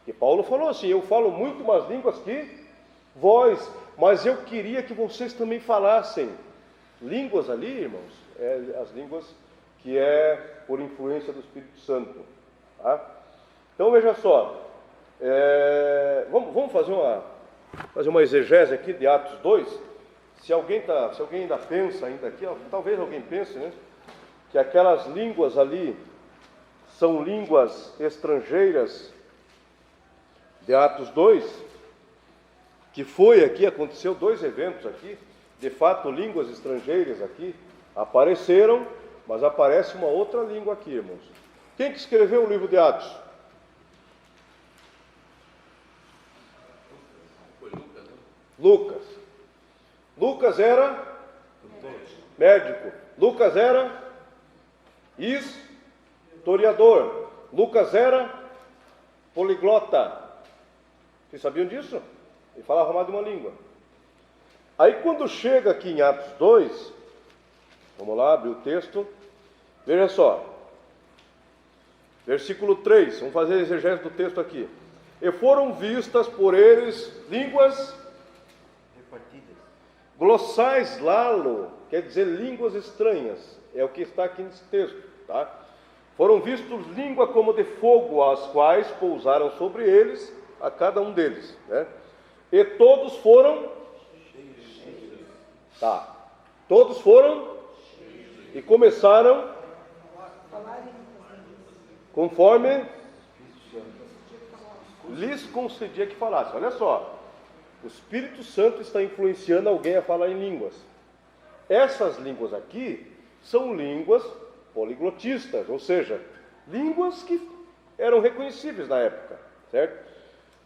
Que Paulo falou assim: eu falo muito mais línguas que vós, mas eu queria que vocês também falassem. Línguas ali, irmãos, as línguas que é por influência do Espírito Santo. Tá? Então veja só, vamos fazer uma exegese aqui de Atos 2. Se alguém ainda pensa ainda aqui, talvez alguém pense, né, que aquelas línguas ali são línguas estrangeiras de Atos 2, que foi aqui, aconteceu 2 eventos aqui, de fato línguas estrangeiras aqui apareceram, mas aparece uma outra língua aqui, irmãos. Quem que escreveu o livro de Atos? Foi Lucas, né? Lucas. Lucas era médico. Lucas era historiador. Lucas era poliglota. Vocês sabiam disso? Ele falava mais de uma língua. Aí quando chega aqui em Atos 2, vamos lá, abrir o texto, veja só, versículo 3, vamos fazer a exegese do texto aqui. E foram vistas por eles línguas Repartidas. glossais, lalo, quer dizer línguas estranhas, é o que está aqui nesse texto, tá? Foram vistos língua como de fogo, as quais pousaram sobre eles, a cada um deles, né? E todos foram todos foram e começaram conforme lhes concedia que falasse. Olha só, o Espírito Santo está influenciando alguém a falar em línguas. Essas línguas aqui são línguas poliglotistas, ou seja, línguas que eram reconhecíveis na época, certo?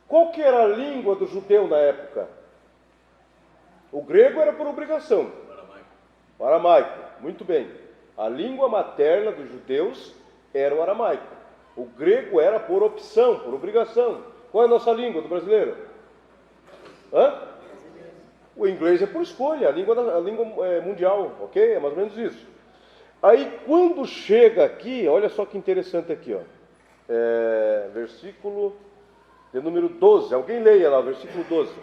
Qual que era a língua do judeu na época? O grego era por obrigação. O aramaico, muito bem. A língua materna dos judeus era o aramaico. O grego era por opção, por obrigação. Qual é a nossa língua do brasileiro? O inglês é por escolha, a língua mundial, ok? É mais ou menos isso. Aí quando chega aqui, olha só que interessante aqui, ó. Versículo de número 12. Alguém leia lá, versículo 12.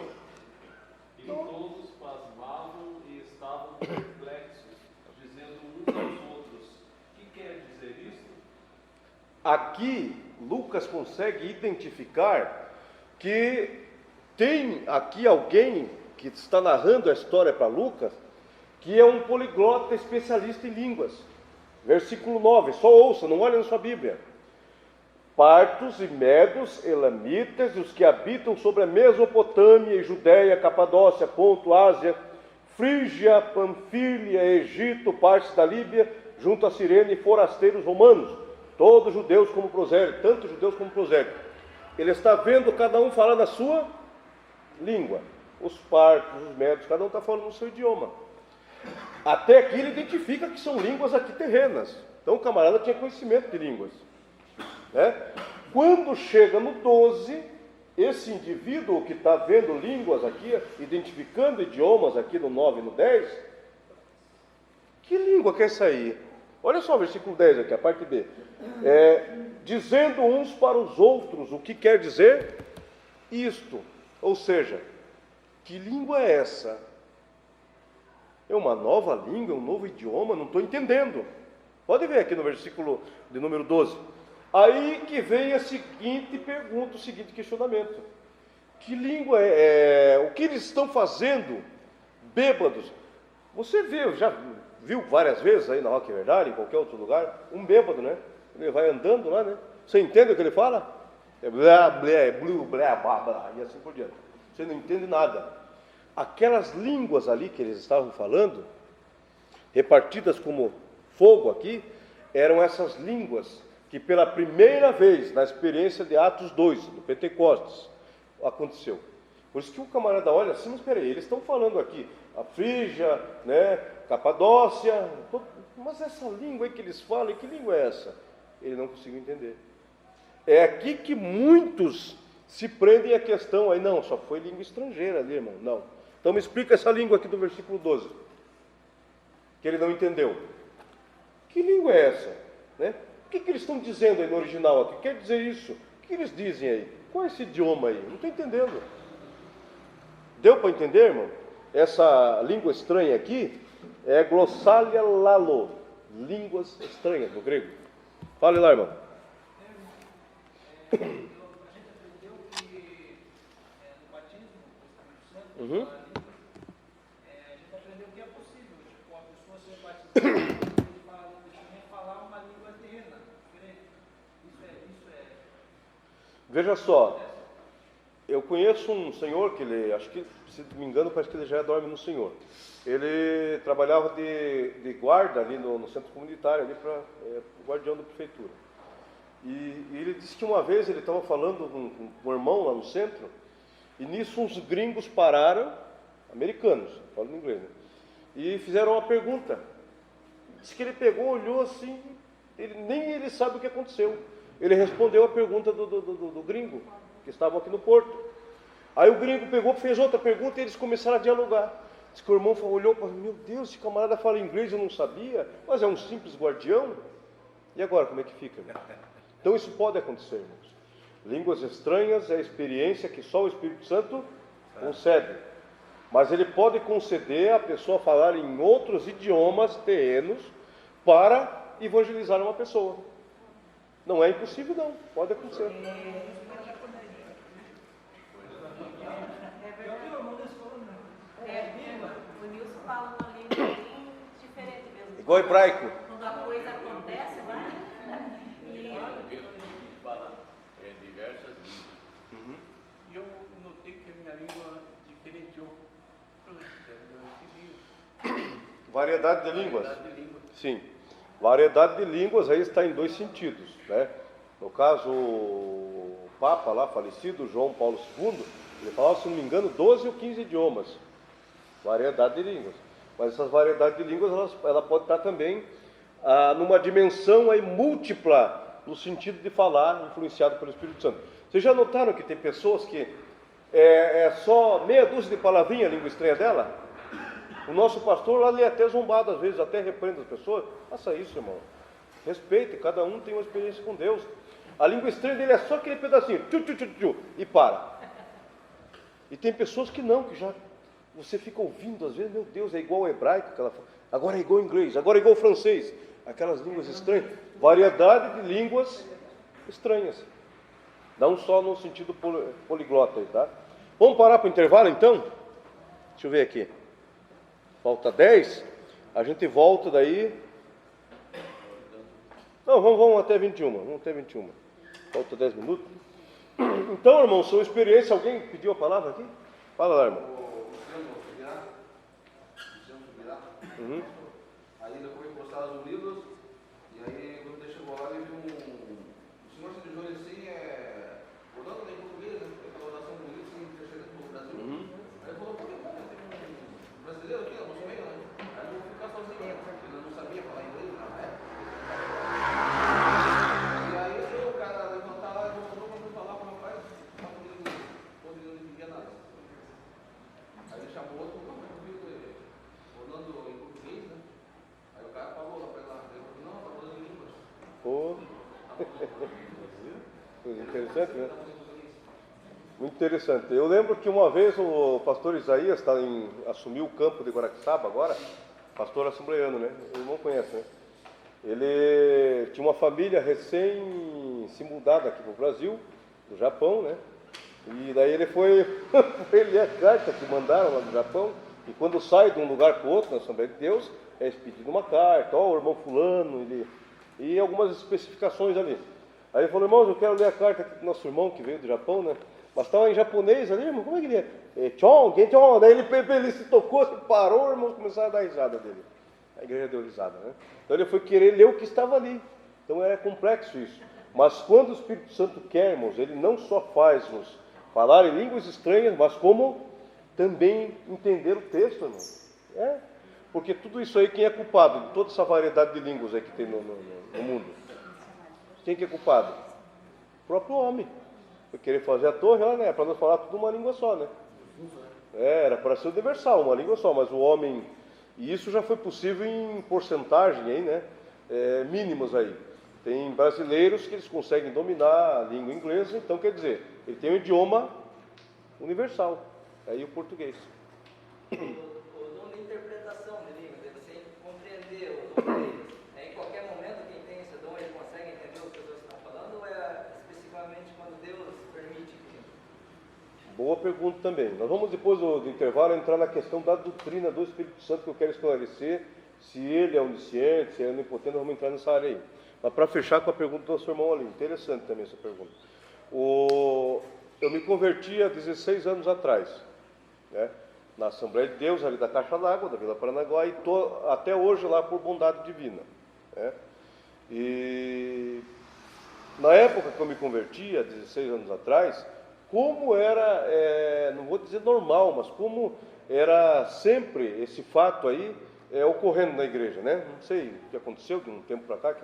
E todos pasmavam e estavam perplexos, dizendo uns aos outros: que quer dizer isto? Aqui, Lucas consegue identificar que tem aqui alguém que está narrando a história para Lucas, que é um poliglota especialista em línguas. Versículo 9, só ouça, não olhe na sua Bíblia. Partos e medos, elamitas, os que habitam sobre a Mesopotâmia e Judéia, Capadócia, Ponto, Ásia, Frígia, Panfília, Egito, partes da Líbia, junto a Cirene, e forasteiros romanos, todos judeus como prosélitos, tanto judeus como prosélitos. Ele está vendo cada um falar na sua língua. Os partos, os medos, cada um está falando no seu idioma. Até aqui ele identifica que são línguas aqui terrenas. Então o camarada tinha conhecimento de línguas. Quando chega no 12, esse indivíduo que está vendo línguas aqui, identificando idiomas aqui no 9 e no 10, que língua que é essa aí? Olha só o versículo 10 aqui, a parte B. Dizendo uns para os outros o que quer dizer isto. Ou seja, que língua é essa? É uma nova língua, um novo idioma? Não estou entendendo. Pode ver aqui no versículo de número 12. Aí que vem a seguinte pergunta, o seguinte questionamento. Que língua o que eles estão fazendo bêbados? Você já viu várias vezes aí na Rock Verdade, em qualquer outro lugar, um bêbado, né? Ele vai andando lá, né? Você entende o que ele fala? É blá, blá, blu, blá, blá, blá, e assim por diante. Você não entende nada. Aquelas línguas ali que eles estavam falando, repartidas como fogo aqui, eram essas línguas que pela primeira vez na experiência de Atos 2, do Pentecostes, aconteceu. Por isso que o camarada olha assim, mas peraí, eles estão falando aqui, a Frígia, né, Capadócia, mas essa língua aí que eles falam, que língua é essa? Ele não conseguiu entender. É aqui que muitos se prendem à questão aí, não, só foi língua estrangeira ali, irmão, não. Então me explica essa língua aqui do versículo 12, que ele não entendeu. Que língua é essa? Né? O que eles estão dizendo aí no original aqui? Quer dizer isso? O que eles dizem aí? Qual é esse idioma aí? Não estou entendendo. Deu para entender, irmão? Essa língua estranha aqui é glossalia lalo, línguas estranhas do grego. Fale lá, irmão. A gente aprendeu que no batismo do Espírito Santo, a gente aprendeu que é possível, tipo, a pessoa ser batizada e falar uma língua terrena, diferente. Isso é. Veja só, eu conheço um senhor que ele, acho que, se não me engano, parece que ele já dorme no Senhor. Ele trabalhava de guarda ali no centro comunitário, ali para guardião da prefeitura. E ele disse que uma vez ele estava falando com um irmão lá no centro, e nisso uns gringos pararam, americanos, falam inglês, né? E fizeram uma pergunta. Diz que ele pegou, olhou assim, nem ele sabe o que aconteceu. Ele respondeu a pergunta do gringo, que estavam aqui no porto. Aí o gringo pegou, fez outra pergunta e eles começaram a dialogar. Diz que o irmão olhou para meu Deus, esse camarada fala inglês, eu não sabia, mas é um simples guardião. E agora, como é que fica? Então isso pode acontecer, irmãos. Línguas estranhas é a experiência que só o Espírito Santo concede. Mas ele pode conceder a pessoa falar em outros idiomas terrenos para evangelizar uma pessoa. Não é impossível, não. Pode acontecer. O Nilson fala uma língua bem diferente mesmo. Igual hebraico. Quando a coisa acontece, vai. Fala diversas línguas. E eu notei que a minha língua diferenciou. Variedade de línguas. Variedade de línguas. Sim. Variedade de línguas aí está em dois sentidos, né? No caso, o Papa lá, falecido, João Paulo II, ele falava, se não me engano, 12 ou 15 idiomas. Variedade de línguas. Mas essas variedades de línguas, ela pode estar também numa dimensão aí múltipla, no sentido de falar, influenciado pelo Espírito Santo. Vocês já notaram que tem pessoas que é só meia dúzia de palavrinha a língua estranha dela? O nosso pastor lá, ele é até zombado às vezes, até repreende as pessoas. Faça isso, irmão. Respeite, cada um tem uma experiência com Deus. A língua estranha dele é só aquele pedacinho, tchu, tchu, tchu, tchu, e para. E tem pessoas que não, que já você fica ouvindo, às vezes, meu Deus, é igual ao hebraico, que ela fala, agora é igual ao inglês, agora é igual ao francês. Aquelas línguas estranhas, variedade de línguas estranhas. Não só no sentido poliglota aí, tá? Vamos parar para o intervalo então? Deixa eu ver aqui. Falta 10, a gente volta daí. Não, vamos até 21, vamos até 21. Falta 10 minutos. Então, irmão, sua experiência, alguém pediu a palavra aqui? Fala lá, irmão. O Luciano Subirá. Aí ele foi para os Estados Unidos, e aí quando ele chegou lá, ele viu o senhor se dirigiu assim, voltando em português, né? Ele falou nação bonita, assim, chegando no Brasil. Aí ele falou, por que tem um brasileiro aqui, não sei, né? Aí eu vou ficar sozinho, ele não sabia falar inglês na época. E aí o cara levantar lá e voltou para falar com meu pai, Coisa interessante, né? Muito interessante. Eu lembro que uma vez o pastor Isaías assumiu o campo de Guaraqueçaba agora, pastor assembleiano, né? O irmão conhece, né? Ele tinha uma família recém se mudada aqui para o Brasil, do Japão, né? E daí ele foi ler a carta que mandaram lá do Japão, e quando sai de um lugar para o outro, na Assembleia de Deus, é expedido uma carta, ó, o irmão fulano, e algumas especificações ali. Aí ele falou, irmãos, eu quero ler a carta aqui do nosso irmão que veio do Japão, né? Mas estava em japonês ali, irmão, como é que ele é? Tchon, tchon. Daí ele se tocou, se parou, irmão, começaram a dar risada dele. A igreja deu risada, né? Então ele foi querer ler o que estava ali. Então é complexo isso. Mas quando o Espírito Santo quer, irmãos, ele não só faz-nos falar em línguas estranhas, mas como também entender o texto, irmão. Porque tudo isso aí, quem é culpado de toda essa variedade de línguas aí que tem no mundo? Quem que é culpado? O próprio homem. Foi querer fazer a torre, olha, né? Para nós falar tudo uma língua só, né? Era para ser universal, uma língua só, mas o homem... E isso já foi possível em porcentagem aí, né? Mínimas aí. Tem brasileiros que eles conseguem dominar a língua inglesa, então quer dizer, ele tem um idioma universal, aí o português. O dom de interpretação de língua, de você compreender o dom deles. Em qualquer momento quem tem esse dom, ele consegue entender o que os outros estão falando, ou é especificamente quando Deus permite que... Boa pergunta também. Nós vamos depois do intervalo entrar na questão da doutrina do Espírito Santo, que eu quero esclarecer, se ele é onisciente, se é onipotente, nós vamos entrar nessa área aí. Mas para fechar com a pergunta do nosso irmão ali, interessante também essa pergunta. Eu me converti há 16 anos atrás, né, na Assembleia de Deus, ali da Caixa d'Água, da Vila Paranaguá, e estou até hoje lá por bondade divina. Né? E na época que eu me converti, há 16 anos atrás, como era, não vou dizer normal, mas como era sempre esse fato aí ocorrendo na igreja, né? Não sei o que aconteceu de um tempo para cá, que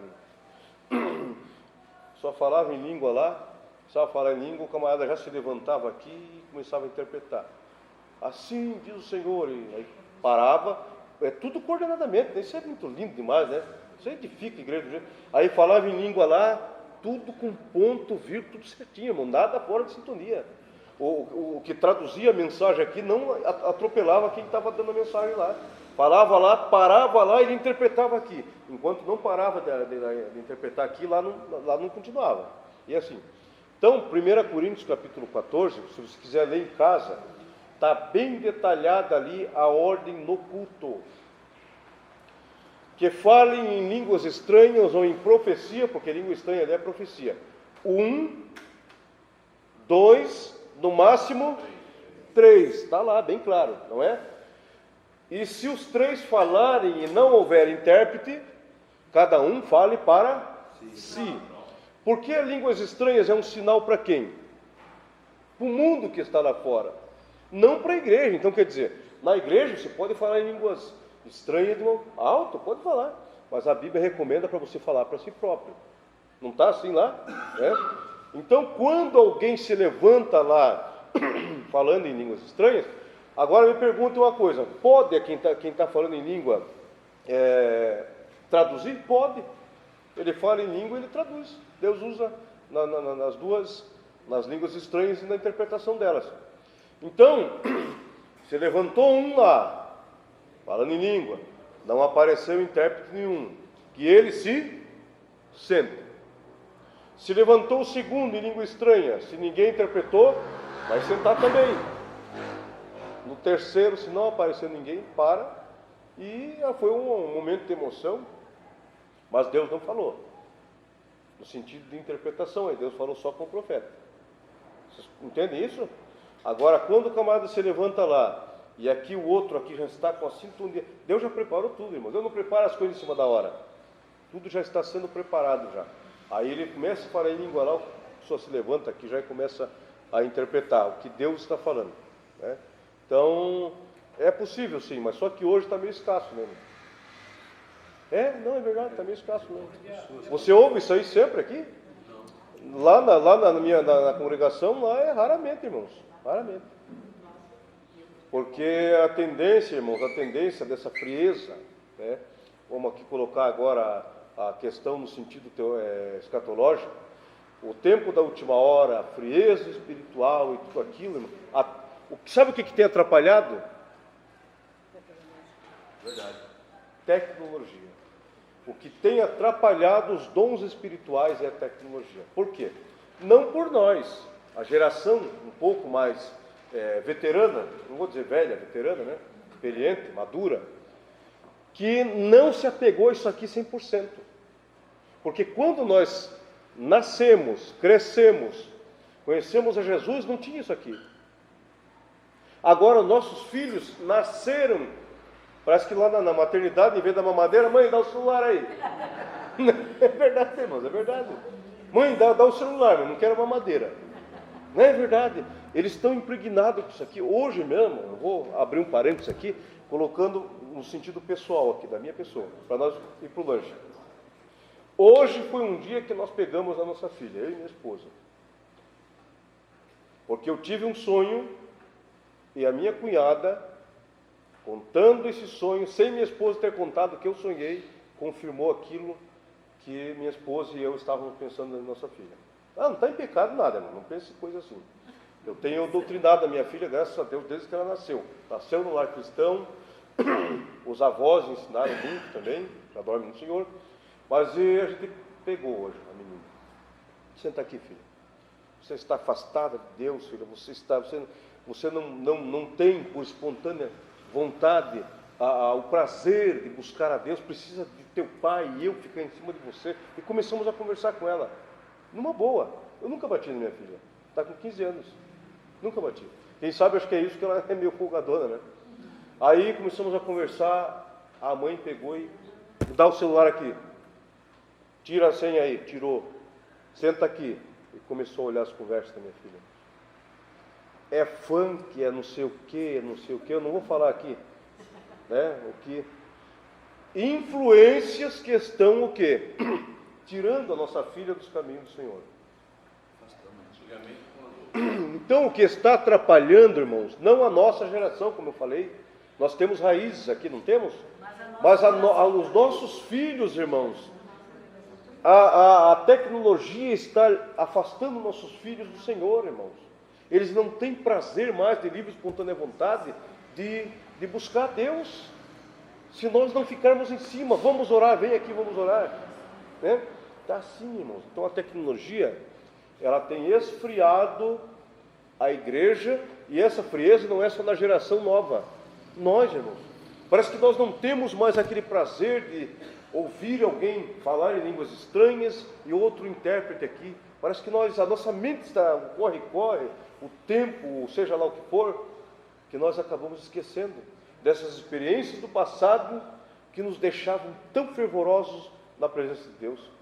só falava em língua lá, precisava falar em língua, o camarada já se levantava aqui e começava a interpretar. Assim diz o Senhor, e aí parava, tudo coordenadamente, né? Isso é muito lindo demais, né? Isso edifica a igreja do jeito. Aí falava em língua lá, tudo com ponto, vírgula, tudo certinho, irmão, nada fora de sintonia. O que traduzia a mensagem aqui não atropelava quem estava dando a mensagem lá. Falava lá, parava lá e ele interpretava aqui. Enquanto não parava de interpretar aqui, lá não continuava. E assim. Então, 1 Coríntios capítulo 14, se você quiser ler em casa, está bem detalhada ali a ordem no culto. Que falem em línguas estranhas ou em profecia, porque língua estranha ali é profecia. 1, 2, no máximo 3. Está lá, bem claro, não é? E se os 3 falarem e não houver intérprete, cada um fale para si. Porque línguas estranhas é um sinal para quem? Para o mundo que está lá fora. Não para a igreja. Então, quer dizer, na igreja você pode falar em línguas estranhas de um alto, pode falar. Mas a Bíblia recomenda para você falar para si próprio. Não está assim lá? Então, quando alguém se levanta lá falando em línguas estranhas, agora me pergunta uma coisa, pode quem está falando em língua traduzir? Pode. Ele fala em língua e ele traduz. Deus usa nas línguas estranhas e na interpretação delas. Então, se levantou um lá, falando em língua, não apareceu intérprete nenhum, que ele se sente. Se levantou o segundo em língua estranha, se ninguém interpretou, vai sentar também. No terceiro, se não aparecer ninguém, para. E foi um momento de emoção, mas Deus não falou. No sentido de interpretação, aí Deus falou só com o profeta. Vocês entendem isso? Agora, quando o camarada se levanta lá, e aqui o outro aqui já está com a sintonia, Deus já preparou tudo, irmão. Deus não prepara as coisas em cima da hora. Tudo já está sendo preparado já. Aí ele começa a falar em língua lá, a pessoa se levanta aqui já e começa a interpretar o que Deus está falando, né? Então, é possível sim, mas só que hoje está meio escasso mesmo. Não, é verdade, está meio escasso mesmo. Você ouve isso aí sempre aqui? Lá na congregação, lá é raramente, irmãos, raramente. Porque a tendência, irmãos, dessa frieza, né? Vamos aqui colocar agora a questão no sentido escatológico, o tempo da última hora, a frieza espiritual e tudo aquilo, irmão, sabe o que tem atrapalhado? Verdade. Tecnologia. O que tem atrapalhado os dons espirituais é a tecnologia. Por quê? Não por nós. A geração um pouco mais veterana, não vou dizer velha, veterana, né? Experiente, madura, que não se apegou a isso aqui 100%. Porque quando nós nascemos, crescemos, conhecemos a Jesus, não tinha isso aqui. Agora nossos filhos nasceram, parece que lá na maternidade, em vez da mamadeira, mãe, dá o celular aí. É verdade, irmãos, é verdade. Mãe, dá o celular, mas não quero mamadeira. Não é verdade? Eles estão impregnados com isso aqui. Hoje mesmo, eu vou abrir um parênteses aqui, colocando no sentido pessoal aqui, da minha pessoa, para nós ir para o lanche. Hoje foi um dia que nós pegamos a nossa filha, eu e minha esposa. Porque eu tive um sonho e a minha cunhada, contando esse sonho, sem minha esposa ter contado o que eu sonhei, confirmou aquilo que minha esposa e eu estávamos pensando na nossa filha. Não está em pecado nada, irmão, não pense coisa assim. Eu tenho doutrinado a minha filha, graças a Deus, desde que ela nasceu. Nasceu no lar cristão, os avós ensinaram muito também, já dorme no Senhor. Mas a gente pegou hoje a menina. Senta aqui, filha. Você está afastada de Deus, filha. Você não tem, por espontânea vontade, o prazer de buscar a Deus. Precisa de teu pai e eu ficar em cima de você. E começamos a conversar com ela. Numa boa. Eu nunca bati na minha filha. Está com 15 anos. Nunca bati. Quem sabe, acho que é isso, que ela é meio folgadora, né? Aí começamos a conversar. A mãe pegou e dá o celular aqui. Tira a senha aí, tirou. Senta aqui. E começou a olhar as conversas da minha filha. É funk, é não sei o que, eu não vou falar aqui. Né? O que? Influências que estão o quê? Tirando a nossa filha dos caminhos do Senhor. Então o que está atrapalhando, irmãos, não a nossa geração, como eu falei. Nós temos raízes aqui, não temos? Mas os nossos filhos, irmãos, a tecnologia está afastando nossos filhos do Senhor, irmãos. Eles não têm prazer mais de livre e espontânea vontade de buscar Deus. Se nós não ficarmos em cima, vamos orar, vem aqui, vamos orar. Né? Está assim, irmãos. Então a tecnologia, ela tem esfriado a igreja, e essa frieza não é só na geração nova. Nós, irmãos, parece que nós não temos mais aquele prazer de ouvir alguém falar em línguas estranhas e outro intérprete aqui. Parece que a nossa mente está corre, o tempo, seja lá o que for, que nós acabamos esquecendo dessas experiências do passado que nos deixavam tão fervorosos na presença de Deus.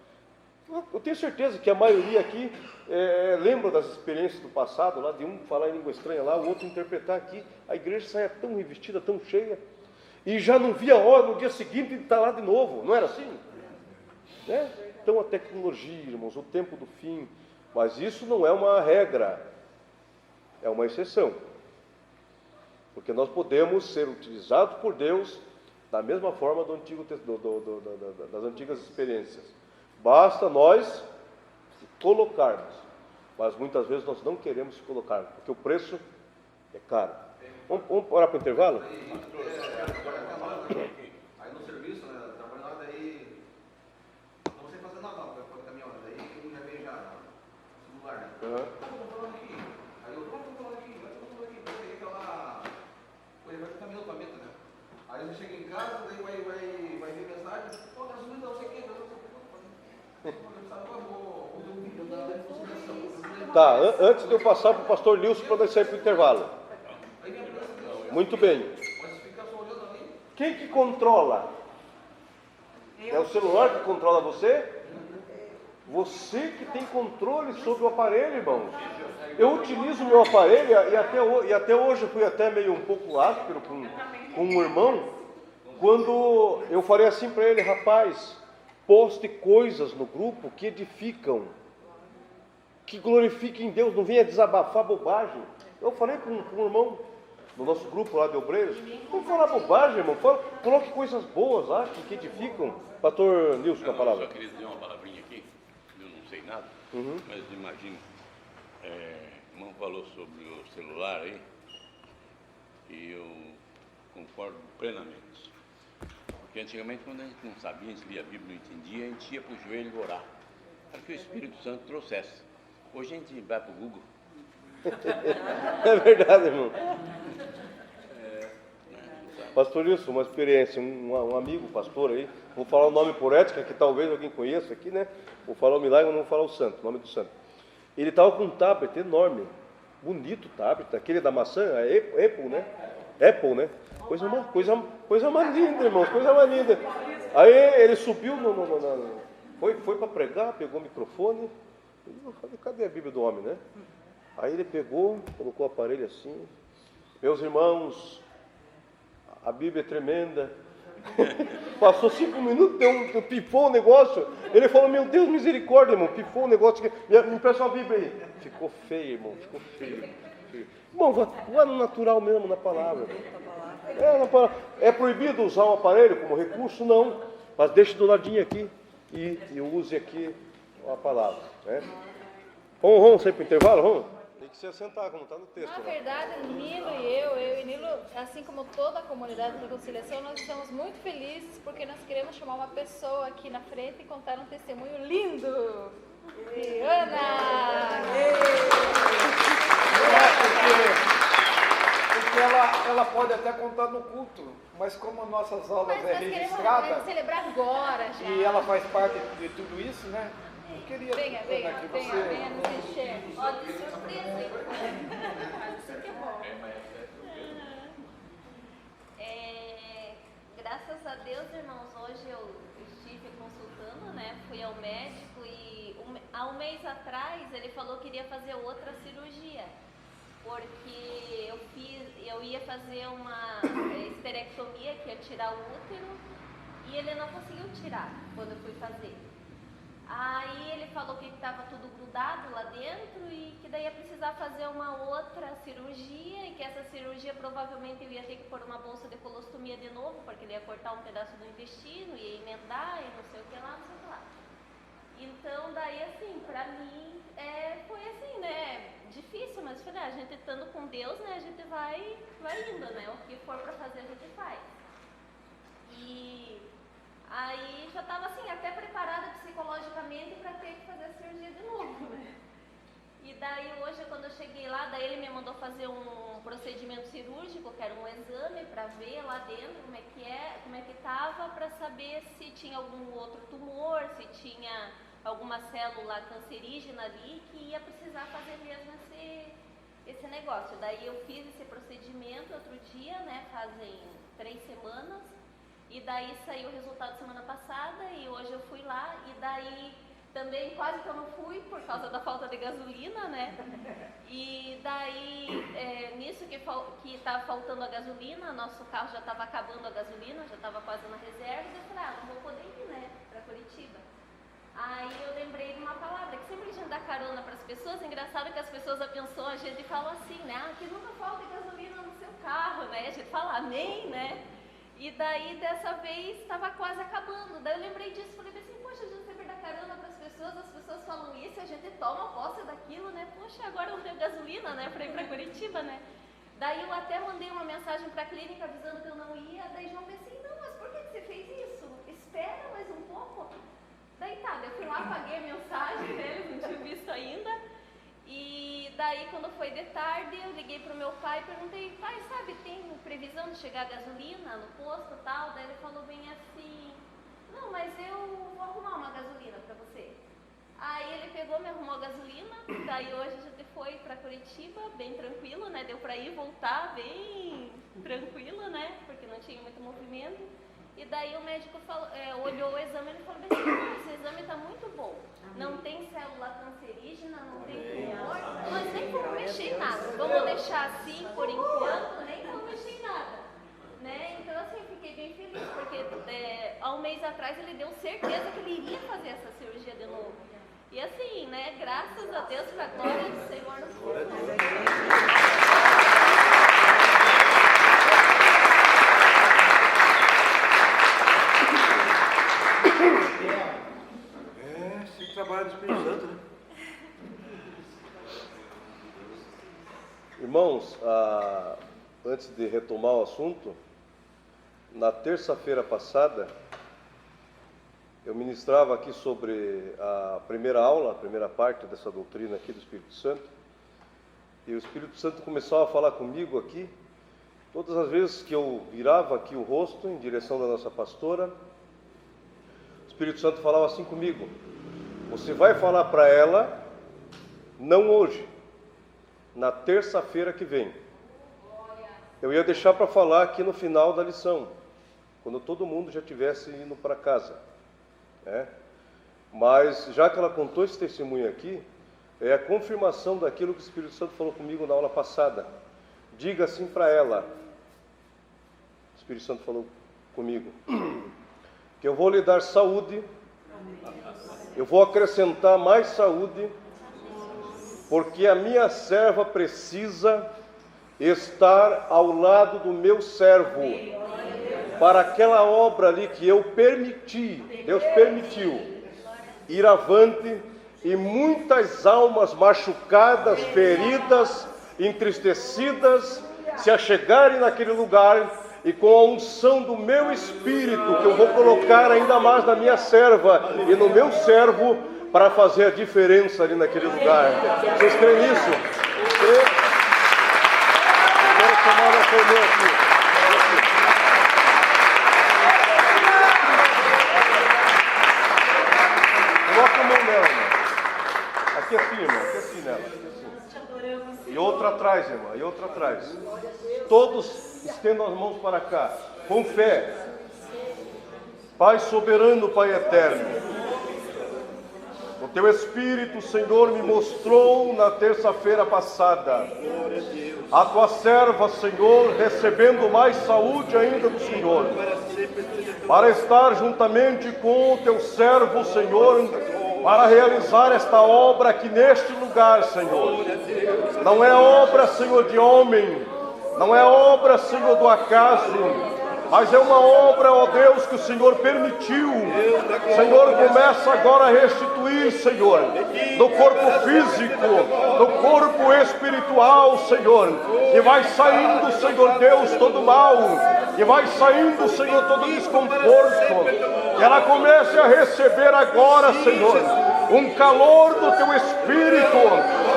Eu tenho certeza que a maioria aqui lembra das experiências do passado, lá de um falar em língua estranha lá, o outro interpretar aqui. A igreja saia tão revestida, tão cheia, e já não via a hora no dia seguinte de estar lá de novo, não era assim? Né? Então a tecnologia, irmãos, o tempo do fim, mas isso não é uma regra, é uma exceção. Porque nós podemos ser utilizados por Deus da mesma forma das antigas experiências. Basta nós colocarmos, mas muitas vezes nós não queremos se colocar, porque o preço é caro. Vamos orar para o intervalo? Aí no serviço, né, trabalhando daí, não sei fazer nada, não, para caminhão, daí eu já veio já no celular, né? Estou falando aqui, aí eu estou falando aqui, daí aquela coisa vai caminhando para a meta, né? Aí você chega em casa, daí vai ver mensagem, ô, gasolina, não sei o que, Tá, antes de eu passar para o pastor Nilson para nós sair para o intervalo. Muito bem. Quem que controla? É o celular que controla você? Você que tem controle sobre o aparelho, irmãos. Eu utilizo o meu aparelho e até hoje eu fui até meio um pouco áspero com um irmão, quando eu falei assim para ele: rapaz, poste coisas no grupo que edificam, que glorifiquem Deus, não venha desabafar bobagem. Eu falei com um irmão no nosso grupo lá de obreiros: não falar bobagem, irmão, coloque coisas boas lá, que edificam. Pastor Nilson, com a palavra. Eu só queria dizer uma palavrinha aqui, eu não sei nada. Mas imagine, o irmão falou sobre o celular aí, e eu concordo plenamente. Porque antigamente, quando a gente não sabia, a gente lia a Bíblia, não entendia, a gente ia para o joelho orar, para que o Espírito Santo trouxesse. Hoje a gente vai para o Google. É verdade, irmão. Pastor Wilson, uma experiência, um amigo pastor aí, vou falar o nome por ética, que talvez alguém conheça aqui, né? Vou falar o milagre, mas não vou falar o santo, o nome do santo. Ele estava com um tablet enorme, bonito tablet, aquele da maçã, a Apple, né? Apple, né? Coisa mais linda, irmãos, coisa mais linda. Aí ele subiu, foi para pregar, pegou o microfone, eu falei, cadê a Bíblia do homem, né? Aí ele pegou, colocou o aparelho assim, meus irmãos, a Bíblia é tremenda. Passou 5 minutos, pifou o negócio. Ele falou, meu Deus, misericórdia, irmão, pifou o negócio. Me empresta uma Bíblia aí. Ficou feio, irmão, ficou feio. Bom, vá no natural mesmo, na palavra. É proibido usar o aparelho como recurso? Não. Mas deixe do ladinho aqui e use aqui a palavra. Né? Vamos sair para o intervalo? Vamos? Tem que se assentar, como está no texto. Na verdade, Nilo e eu e Nilo, assim como toda a comunidade de reconciliação, nós estamos muito felizes porque nós queremos chamar uma pessoa aqui na frente e contar um testemunho lindo. Ana! Porque ela pode até contar no culto, mas como nossas aulas é registrada, queremos celebrar agora já. E ela faz parte de tudo isso, né? Eu queria venha nos encher. Ó, que surpresa, hein? Isso que é bom. Graças a Deus, irmãos, hoje eu estive consultando, né? Fui ao médico e há um mês atrás ele falou que iria fazer outra cirurgia. Porque eu ia fazer uma esterectomia, que ia tirar o útero, e ele não conseguiu tirar quando eu fui fazer. Aí ele falou que estava tudo grudado lá dentro e que daí ia precisar fazer uma outra cirurgia e que essa cirurgia provavelmente eu ia ter que pôr uma bolsa de colostomia de novo, porque ele ia cortar um pedaço do intestino, ia emendar e não sei o que lá, não sei o que lá. Então daí assim, pra mim foi assim, né, difícil, mas falei, a gente estando com Deus, né, a gente vai indo, né, o que for pra fazer a gente faz. E aí já estava assim, até preparada psicologicamente para ter que fazer a cirurgia de novo, né? E daí hoje, quando eu cheguei lá, daí ele me mandou fazer um procedimento cirúrgico, que era um exame para ver lá dentro como é que estava, para saber se tinha algum outro tumor, se tinha alguma célula cancerígena ali, que ia precisar fazer mesmo esse negócio. Daí eu fiz esse procedimento outro dia, né, fazem 3 semanas, e daí saiu o resultado semana passada, e hoje eu fui lá, e daí também quase que eu não fui, por causa da falta de gasolina, né? E daí, nisso que estava faltando a gasolina, nosso carro já estava acabando a gasolina, já estava quase na reserva, e eu falei, não vou poder ir, né, para Curitiba. Aí eu lembrei de uma palavra, que sempre a gente dá carona para as pessoas, é engraçado que as pessoas abençoam a gente e falam assim, né, que nunca falta gasolina no seu carro, né, a gente fala amém, né, e daí dessa vez estava quase acabando, daí eu lembrei disso, falei assim, poxa, a gente sempre dá carona para as pessoas falam isso, a gente toma posse daquilo, né, poxa, agora eu tenho gasolina, né, para ir para Curitiba, né, daí eu até mandei uma mensagem para a clínica avisando que eu não ia, daí João disse assim, não, mas por que você fez isso? Espera mais um pouco. Daí tá, eu fui lá, apaguei a mensagem, né, eles não tinham visto ainda, e daí quando foi de tarde, eu liguei pro meu pai e perguntei, pai, sabe, tem previsão de chegar gasolina no posto e tal? Daí ele falou bem assim, não, mas eu vou arrumar uma gasolina pra você. Aí ele pegou, me arrumou a gasolina, daí hoje a gente foi pra Curitiba, bem tranquilo, né, deu pra ir e voltar bem tranquilo, né, porque não tinha muito movimento. E daí o médico falou, olhou o exame e falou assim, não, esse exame está muito bom. Não tem célula cancerígena, não tem tumor, mas nem vamos mexer em nada. Vamos deixar assim por enquanto, nem vamos mexer em nada. Né? Então assim, eu fiquei bem feliz, porque há um mês atrás ele deu certeza que ele iria fazer essa cirurgia de novo. E assim, né, graças a Deus, para a glória do Senhor no futuro. Esse trabalho do Espírito Santo, né? irmãos, antes de retomar o assunto, na terça-feira passada, eu ministrava aqui sobre a primeira aula, a primeira parte dessa doutrina aqui do Espírito Santo, e o Espírito Santo começou a falar comigo aqui, todas as vezes que eu virava aqui o rosto em direção da nossa pastora, o Espírito Santo falava assim comigo: você vai falar para ela, não hoje, na terça-feira que vem. Eu ia deixar para falar aqui no final da lição, quando todo mundo já estivesse indo para casa, né? Mas já que ela contou esse testemunho aqui, é a confirmação daquilo que o Espírito Santo falou comigo na aula passada. Diga assim para ela, o Espírito Santo falou comigo, que eu vou lhe dar saúde, eu vou acrescentar mais saúde, porque a minha serva precisa estar ao lado do meu servo, para aquela obra ali que eu permiti, Deus permitiu, ir avante, e muitas almas machucadas, feridas, entristecidas, se achegarem naquele lugar, e com a unção do meu Espírito, que eu vou colocar ainda mais na minha serva e no meu servo, para fazer a diferença ali naquele lugar. Vocês creem nisso? Eu quero tomar uma reunião aqui. Coloca a mão nela, irmão. Aqui assim, irmão. Aqui assim nela. Aqui assim. E outra atrás, irmão. E outra atrás. Todos estendam as mãos para cá. Com fé. Pai soberano, Pai eterno. O Teu Espírito, Senhor, me mostrou na terça-feira passada a Tua serva, Senhor, recebendo mais saúde ainda do Senhor, para estar juntamente com o Teu servo, Senhor, para realizar esta obra aqui neste lugar, Senhor. Não é obra, Senhor, de homem, não é obra, Senhor, do acaso, mas é uma obra, ó Deus, que o Senhor permitiu. Senhor, começa agora a restituir, Senhor, no corpo físico, no corpo espiritual, Senhor, e vai saindo, Senhor Deus, todo mal, e vai saindo, Senhor, todo desconforto, e ela comece a receber agora, Senhor, um calor do Teu Espírito,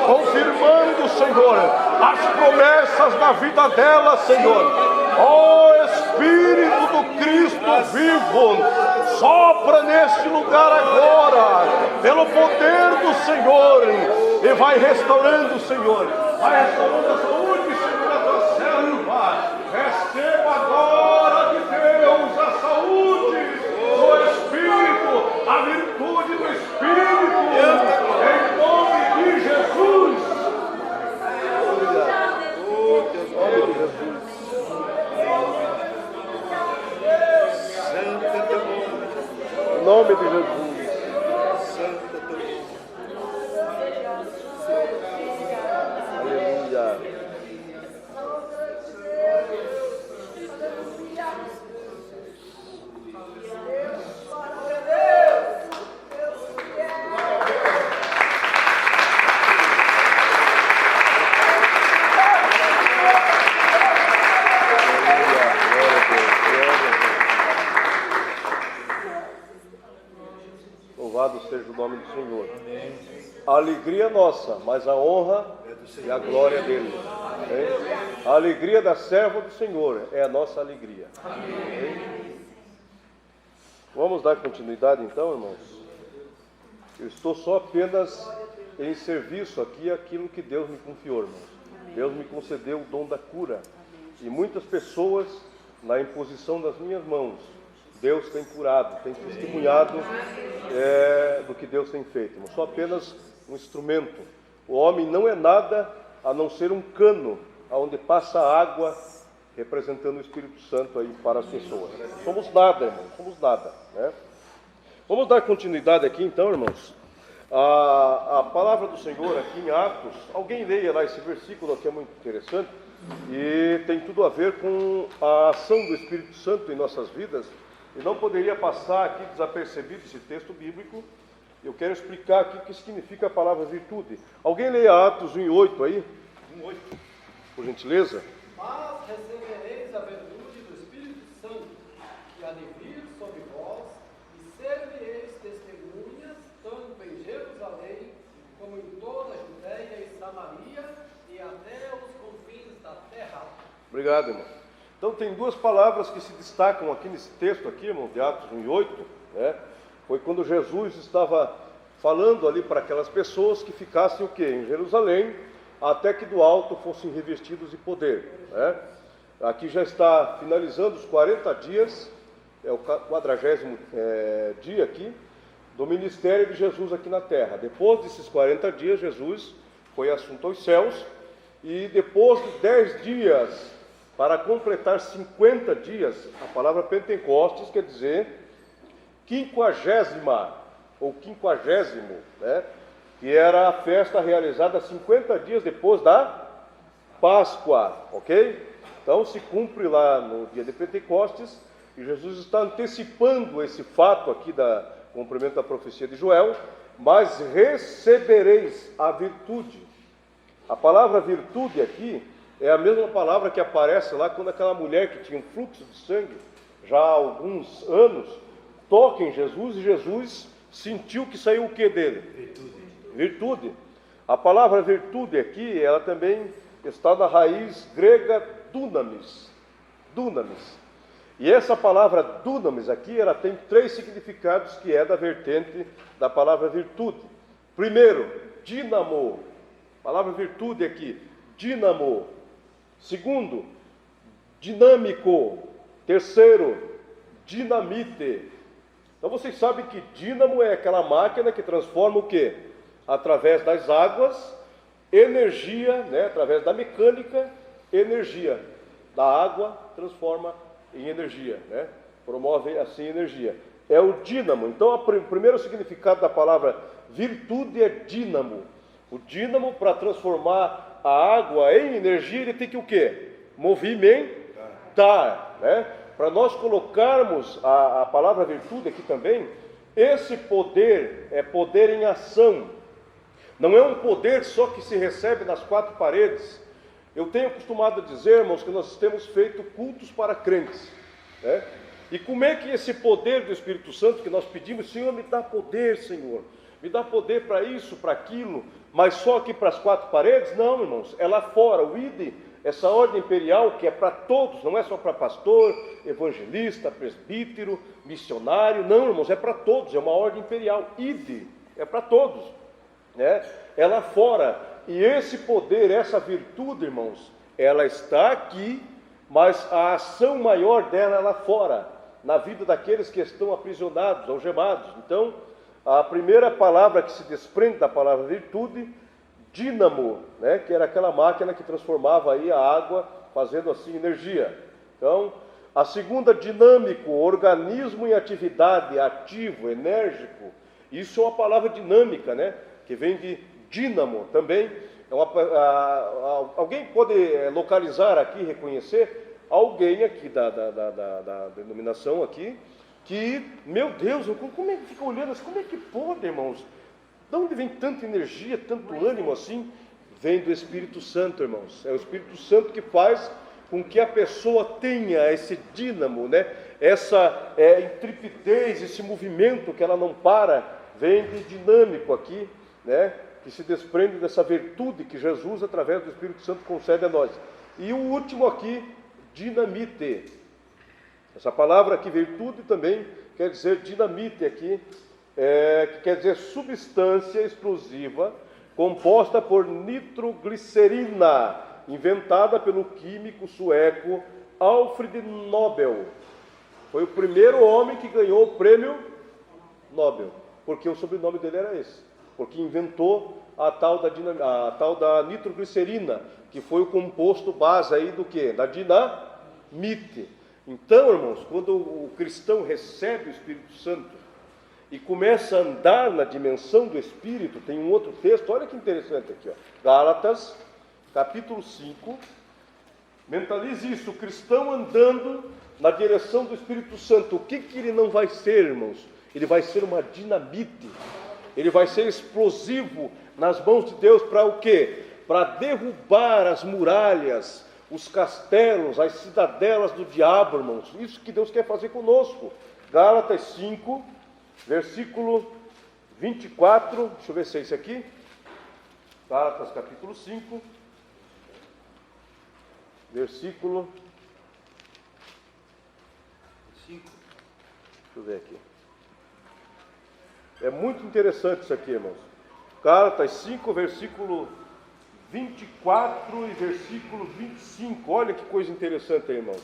confirmando, Senhor, as promessas da vida dela, Senhor. Ó Espírito do Cristo vivo, sopra neste lugar agora, pelo poder do Senhor, e vai restaurando, Senhor, vai restaurando a saúde, Senhor, da tua serva. Receba agora de Deus a saúde do Espírito, a virtude do Espírito, em nome de Jesus. Em nome de Jesus. Aleluia. Louvado seja o nome do Senhor. A alegria nossa, mas a honra e a glória dele. A alegria da serva do Senhor é a nossa alegria. Vamos dar continuidade então, irmãos? Eu estou só apenas em serviço aqui àquilo que Deus me confiou, irmãos. Deus me concedeu o dom da cura. E muitas pessoas, na imposição das minhas mãos, Deus tem curado, tem testemunhado do que Deus tem feito. Eu sou apenas um instrumento. O homem não é nada a não ser um cano onde passa água, representando o Espírito Santo aí para as pessoas. Somos nada, irmãos, somos nada, né? Vamos dar continuidade aqui então, irmãos. A palavra do Senhor aqui em Atos, alguém leia lá esse versículo aqui, é muito interessante, e tem tudo a ver com a ação do Espírito Santo em nossas vidas, e não poderia passar aqui desapercebido esse texto bíblico. Eu quero explicar aqui o que significa a palavra virtude. Alguém leia Atos 1:8 aí? 1:8. por gentileza. Mas recebereis a virtude do Espírito Santo, que há de vir sobre vós, e servireis testemunhas, tanto em Jerusalém, como em toda a Judéia e Samaria, e até os confins da terra. Obrigado, irmão. Então tem duas palavras que se destacam aqui nesse texto aqui, irmão, de Atos 1:8, né? Foi quando Jesus estava falando ali para aquelas pessoas que ficassem o quê? Em Jerusalém, até que do alto fossem revestidos de poder, né? Aqui já está finalizando os 40 dias, é o 40º dia aqui, do ministério de Jesus aqui na terra. Depois desses 40 dias, Jesus foi assunto aos céus, e depois de 10 dias, para completar 50 dias, a palavra Pentecostes quer dizer 50ª, ou 50º, né? Que era a festa realizada 50 dias depois da Páscoa, ok? Então se cumpre lá no dia de Pentecostes, e Jesus está antecipando esse fato aqui da cumprimento da profecia de Joel, mas recebereis a virtude. A palavra virtude aqui é a mesma palavra que aparece lá quando aquela mulher que tinha um fluxo de sangue, já há alguns anos, toca em Jesus, e Jesus sentiu que saiu o que dele? Virtude. A palavra virtude aqui, ela também está na raiz grega dunamis. Dunamis. E essa palavra dunamis aqui, ela tem 3 significados, que é da vertente da palavra virtude. Primeiro, dínamo. A palavra virtude aqui, dínamo. Segundo, dinâmico. Terceiro, dinamite. Então vocês sabem que dínamo é aquela máquina que transforma o quê? Através das águas, energia, né? Através da mecânica, energia. Da água transforma em energia, né? Promove assim energia. É o dínamo. Então o primeiro significado da palavra virtude é dínamo. O dínamo, para transformar a água em energia, ele tem que o quê? Movimentar, né? Para nós colocarmos a palavra virtude aqui também, esse poder é poder em ação. Não é um poder só que se recebe nas 4 paredes. Eu tenho acostumado a dizer, irmãos, que nós temos feito cultos para crentes, né? E como é que esse poder do Espírito Santo que nós pedimos, Senhor, me dá poder, Senhor, me dá poder para isso, para aquilo, mas só aqui para as 4 paredes? Não, irmãos, é lá fora, o ID, essa ordem imperial que é para todos, não é só para pastor, evangelista, presbítero, missionário, não, irmãos, é para todos, é uma ordem imperial, ID, é para todos, né? É lá fora, e esse poder, essa virtude, irmãos, ela está aqui, mas a ação maior dela é lá fora, na vida daqueles que estão aprisionados, algemados. Então, a primeira palavra que se desprende da palavra virtude, dínamo, né, que era aquela máquina que transformava aí a água, fazendo assim energia. Então, a segunda, dinâmico, organismo em atividade, ativo, enérgico. Isso é uma palavra dinâmica, né, que vem de dínamo também. Alguém pode localizar aqui, reconhecer alguém aqui da denominação aqui, que, meu Deus, como é que fica olhando assim? Como é que pode, irmãos? De onde vem tanta energia, tanto ânimo assim? Vem do Espírito Santo, irmãos. É o Espírito Santo que faz com que a pessoa tenha esse dínamo, né? Essa intrepidez, esse movimento que ela não para, vem de dinâmico aqui, né? Que se desprende dessa virtude que Jesus, através do Espírito Santo, concede a nós. E o último aqui, dinamite. Essa palavra aqui, virtude, também quer dizer dinamite aqui, que quer dizer substância explosiva composta por nitroglicerina, inventada pelo químico sueco Alfred Nobel. Foi o primeiro homem que ganhou o prêmio Nobel, porque o sobrenome dele era esse, porque inventou a tal da nitroglicerina, que foi o composto base aí do quê? Da dinamite. Então, irmãos, quando o cristão recebe o Espírito Santo e começa a andar na dimensão do Espírito, tem um outro texto, olha que interessante aqui, ó, Gálatas, capítulo 5, mentalize isso, o cristão andando na direção do Espírito Santo, o que ele não vai ser, irmãos? Ele vai ser uma dinamite, ele vai ser explosivo nas mãos de Deus para o quê? para derrubar as muralhas, os castelos, as cidadelas do diabo, irmãos. Isso que Deus quer fazer conosco. Gálatas 5, versículo 24, deixa eu ver se é esse aqui. Gálatas capítulo 5, versículo 5. Deixa eu ver aqui. É muito interessante isso aqui, irmãos. Gálatas 5, versículo 24 e versículo 25. Olha que coisa interessante aí, irmãos.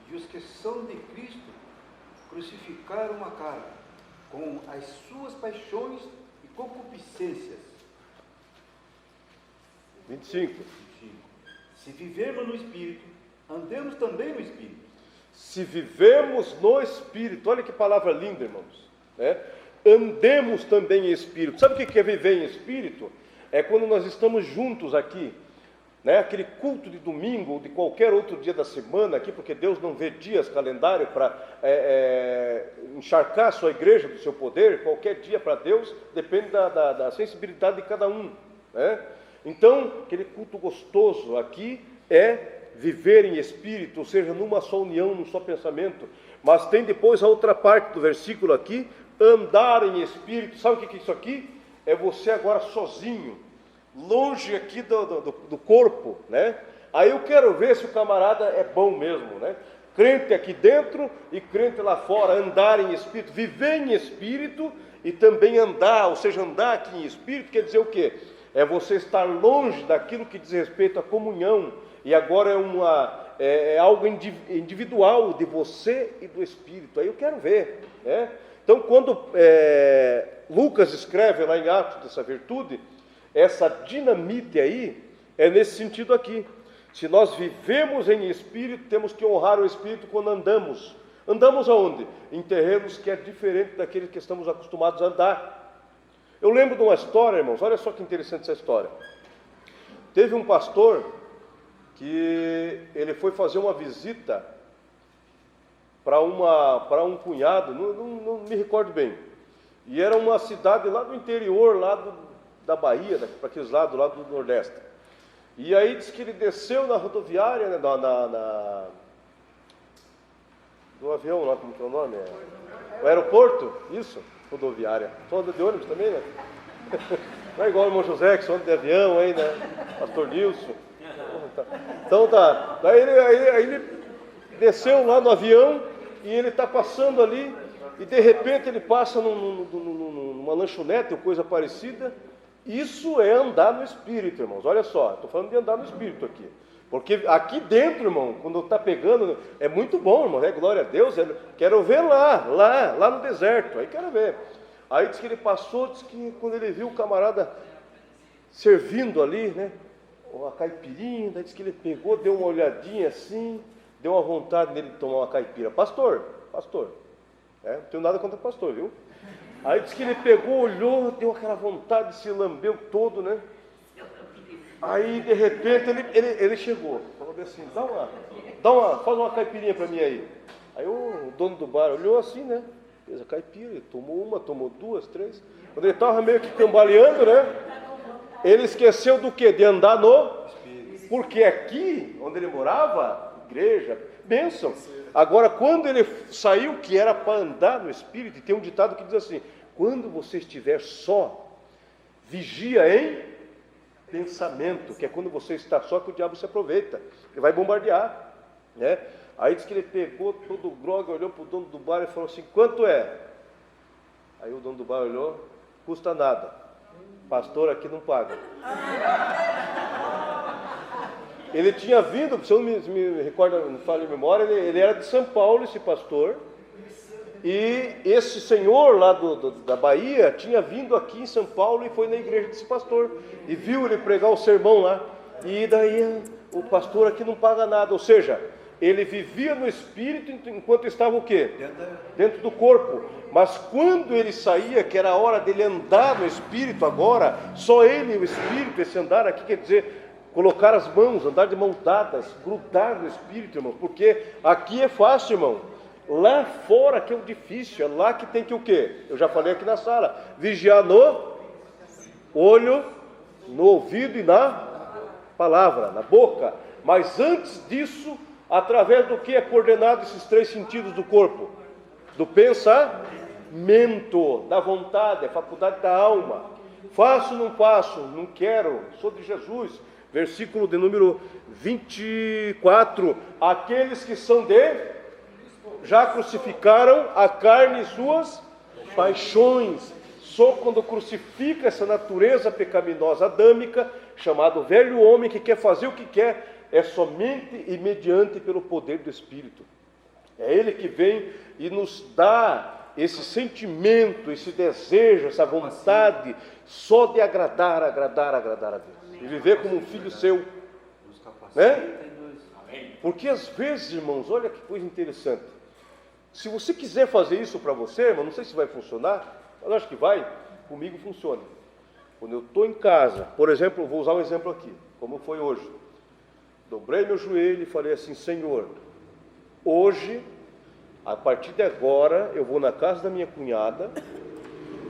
E os que são de Cristo crucificaram a carne, com as suas paixões e concupiscências. 25. Se vivermos no Espírito, andemos também no Espírito. Se vivemos no Espírito, olha que palavra linda, irmãos, né? Andemos também em Espírito. Sabe o que é viver em Espírito? É quando nós estamos juntos aqui, né? Aquele culto de domingo ou de qualquer outro dia da semana aqui, porque Deus não vê dias, calendário para encharcar a sua igreja do seu poder. Qualquer dia para Deus depende da sensibilidade de cada um, né? Então, aquele culto gostoso aqui é viver em Espírito, ou seja, numa só união, num só pensamento. Mas tem depois a outra parte do versículo aqui, andar em Espírito. Sabe o que é isso aqui? É você agora sozinho, longe aqui do corpo, né? Aí eu quero ver se o camarada é bom mesmo, né? Crente aqui dentro e crente lá fora, andar em Espírito, viver em Espírito e também andar, ou seja, andar aqui em Espírito quer dizer o quê? É você estar longe daquilo que diz respeito à comunhão, e agora é algo individual de você e do Espírito. Aí eu quero ver, né? Então, quando Lucas escreve lá em Atos dessa virtude, essa dinamite aí é nesse sentido aqui. Se nós vivemos em Espírito, temos que honrar o Espírito quando andamos. Andamos aonde? Em terrenos que é diferente daqueles que estamos acostumados a andar. Eu lembro de uma história, irmãos, olha só que interessante essa história. Teve um pastor que ele foi fazer uma visita para um cunhado, não me recordo bem, e era uma cidade lá do interior, da Bahia, para aqueles lados lá do Nordeste. E aí diz que ele desceu na rodoviária, né, do avião lá, como que é o nome? O aeroporto, isso, rodoviária. Só anda de ônibus também, né? Não é igual o irmão José, que só anda de avião aí, né? Pastor Nilson. Então tá. Daí ele desceu lá no avião e ele está passando ali e de repente ele passa numa lanchonete ou coisa parecida. Isso é andar no Espírito, irmãos. Olha só, estou falando de andar no Espírito aqui. Porque aqui dentro, irmão, quando está pegando, é muito bom, irmão, é glória a Deus. Quero ver lá no deserto, aí quero ver. Aí diz que ele passou, diz que quando ele viu o camarada servindo ali, né, a caipirinha, daí diz que ele pegou, deu uma olhadinha assim, deu uma vontade nele de tomar uma caipira. Pastor, não tenho nada contra pastor, viu? Aí diz que ele pegou, olhou, deu aquela vontade, se lambeu todo, né? Aí, de repente, ele chegou, falou assim, faz uma caipirinha para mim aí. Aí o dono do bar olhou assim, né? Fez a caipira, ele tomou uma, tomou duas, três. Quando ele estava meio que cambaleando, né? Ele esqueceu do quê? De andar no Espírito. Porque aqui, onde ele morava, igreja, bênção. Agora, quando ele saiu, que era para andar no Espírito, e tem um ditado que diz assim, quando você estiver só, vigia em pensamento, que é quando você está só que o diabo se aproveita, ele vai bombardear, né? Aí diz que ele pegou todo o grog, olhou para o dono do bar e falou assim, quanto é? Aí o dono do bar olhou, custa nada, pastor aqui não paga. Ele tinha vindo, se eu não me recordo, não falo em memória, ele era de São Paulo, esse pastor, e esse senhor lá da Bahia tinha vindo aqui em São Paulo e foi na igreja desse pastor, e viu ele pregar o sermão lá, e daí o pastor aqui não paga nada, ou seja, ele vivia no Espírito enquanto estava o quê? Dentro do corpo. Mas quando ele saía, que era a hora dele andar no Espírito agora, só ele e o Espírito, esse andar aqui quer dizer colocar as mãos, andar de mãos dadas, grudar no Espírito, irmão, porque aqui é fácil, irmão. Lá fora que é o difícil, é lá que tem que o quê? Eu já falei aqui na sala, vigiar no olho no ouvido e na palavra, na boca. Mas antes disso, através do que é coordenado esses 3 sentidos do corpo? Do pensamento, da vontade, a faculdade da alma. Faço, não faço, não quero, sou de Jesus. Versículo de número 24. Aqueles que são já crucificaram a carne e suas paixões. Só quando crucifica essa natureza pecaminosa adâmica, chamado velho homem, que quer fazer o que quer, é somente e mediante pelo poder do Espírito. É Ele que vem e nos dá esse sentimento, esse desejo, essa vontade só de agradar a Deus. E viver como um filho seu. Né? Porque às vezes, irmãos, olha que coisa interessante. Se você quiser fazer isso para você, irmão, não sei se vai funcionar, mas acho que vai, comigo funciona. Quando eu estou em casa, por exemplo, vou usar um exemplo aqui, como foi hoje. Dobrei meu joelho e falei assim: Senhor, hoje, a partir de agora, eu vou na casa da minha cunhada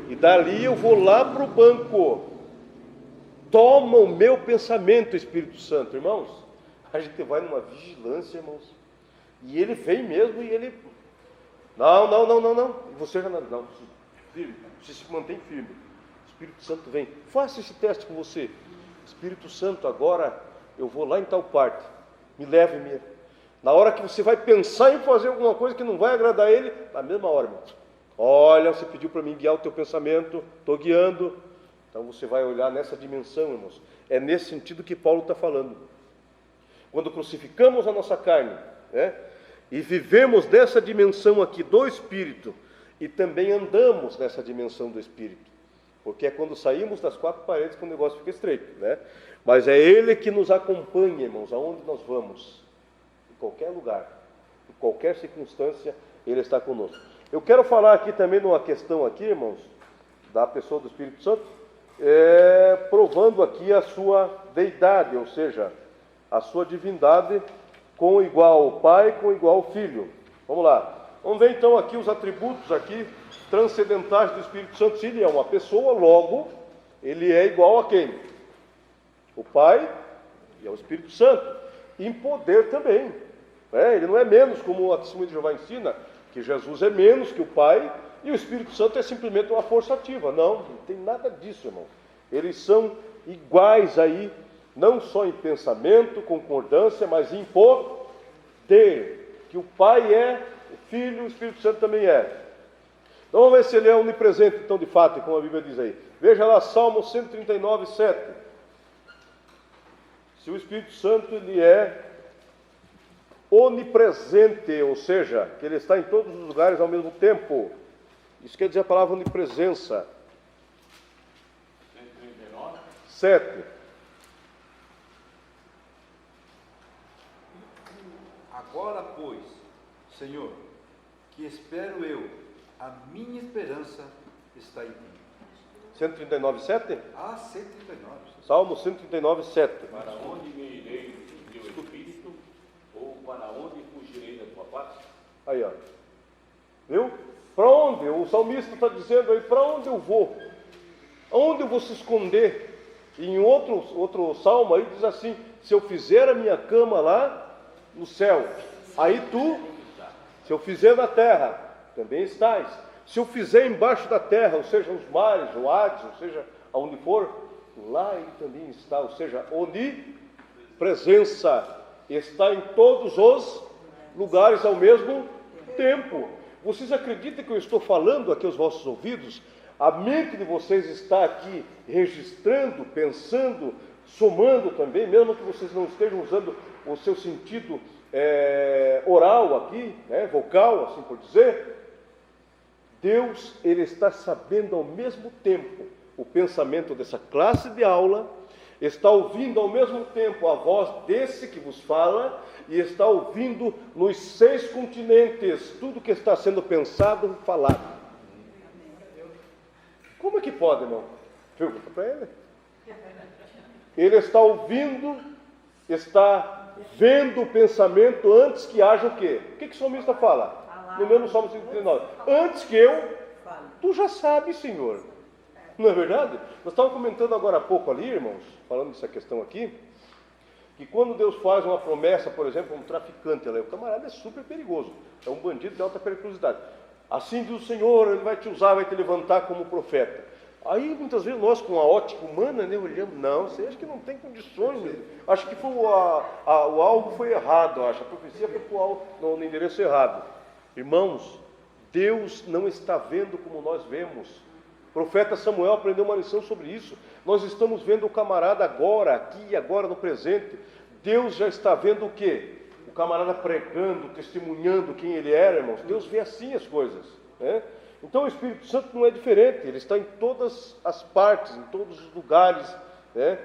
e dali eu vou lá para o banco. Toma o meu pensamento, Espírito Santo. Irmãos, a gente vai numa vigilância, irmãos, e ele vem mesmo e ele... Não. E você já não. Firme. Você se mantém firme. O Espírito Santo vem. Faça esse teste com você. Espírito Santo, agora eu vou lá em tal parte. Me leve. Na hora que você vai pensar em fazer alguma coisa que não vai agradar ele, na mesma hora, irmão. Olha, você pediu para mim guiar o teu pensamento, estou guiando. Então você vai olhar nessa dimensão, irmãos. É nesse sentido que Paulo está falando. Quando crucificamos a nossa carne, né? E vivemos dessa dimensão aqui do Espírito, e também andamos nessa dimensão do Espírito, porque é quando saímos das 4 paredes que o negócio fica estreito, né? Mas é Ele que nos acompanha, irmãos, aonde nós vamos, em qualquer lugar, em qualquer circunstância, Ele está conosco. Eu quero falar aqui também numa questão aqui, irmãos, da pessoa do Espírito Santo, provando aqui a sua deidade, ou seja, a sua divindade, com igual ao Pai, com igual ao Filho. Vamos lá. Vamos ver então aqui os atributos aqui transcendentais do Espírito Santo. Se ele é uma pessoa, logo, ele é igual a quem? O Pai e ao Espírito Santo. Em poder também. Ele não é menos, como a Testemunha de Jeová ensina, que Jesus é menos que o Pai e o Espírito Santo é simplesmente uma força ativa. Não tem nada disso, irmão. Eles são iguais aí, não só em pensamento, concordância, mas em poder, que o Pai é, o Filho e o Espírito Santo também é. Então vamos ver se ele é onipresente, então, de fato, como a Bíblia diz aí. Veja lá, Salmo 139, 7. Se o Espírito Santo, ele é onipresente, ou seja, que ele está em todos os lugares ao mesmo tempo. Isso quer dizer a palavra onipresença. 139. 7. Agora, pois, Senhor, que espero eu, a minha esperança está em ti. 139, 7? Ah, 139. Salmo 139, 7. Para onde me irei do teu Espírito, ou para onde fugirei da tua paz? Aí, ó. Viu? Para onde? O salmista está dizendo aí, para onde eu vou? Aonde eu vou se esconder? E em outro salmo aí diz assim: se eu fizer a minha cama lá no céu, aí tu, se eu fizer na terra, também estás. Se eu fizer embaixo da terra, ou seja, os mares, o Hades, ou seja, aonde for, lá ele também está. Ou seja, onipresença, está em todos os lugares ao mesmo tempo. Vocês acreditam que eu estou falando aqui aos vossos ouvidos? A mente de vocês está aqui registrando, pensando, somando também, mesmo que vocês não estejam usando o seu sentido oral aqui, né, vocal, assim por dizer. Deus, ele está sabendo ao mesmo tempo o pensamento dessa classe de aula, está ouvindo ao mesmo tempo a voz desse que vos fala, e está ouvindo nos 6 continentes tudo que está sendo pensado e falado. Como é que pode, irmão? Pergunta para ele. Ele está ouvindo, está vendo o pensamento antes que haja o quê? O que o salmista fala? No mesmo Salmo 139. Antes que eu, tu já sabes, Senhor. Não é verdade? Nós estávamos comentando agora há pouco ali, irmãos, falando dessa questão aqui, que quando Deus faz uma promessa, por exemplo, a um traficante, o camarada é super perigoso, é um bandido de alta periculosidade. Assim diz o Senhor, Ele vai te usar, vai te levantar como profeta. Aí, muitas vezes, nós, com a ótica humana, né, olhamos, não, você acha que não tem condições mesmo. Acho que foi o alvo foi errado, acho. A profecia foi no endereço errado. Irmãos, Deus não está vendo como nós vemos. O profeta Samuel aprendeu uma lição sobre isso. Nós estamos vendo o camarada agora, aqui, agora, no presente. Deus já está vendo o quê? O camarada pregando, testemunhando quem ele era, irmãos. Deus vê assim as coisas, né? Então o Espírito Santo não é diferente, ele está em todas as partes, em todos os lugares, né,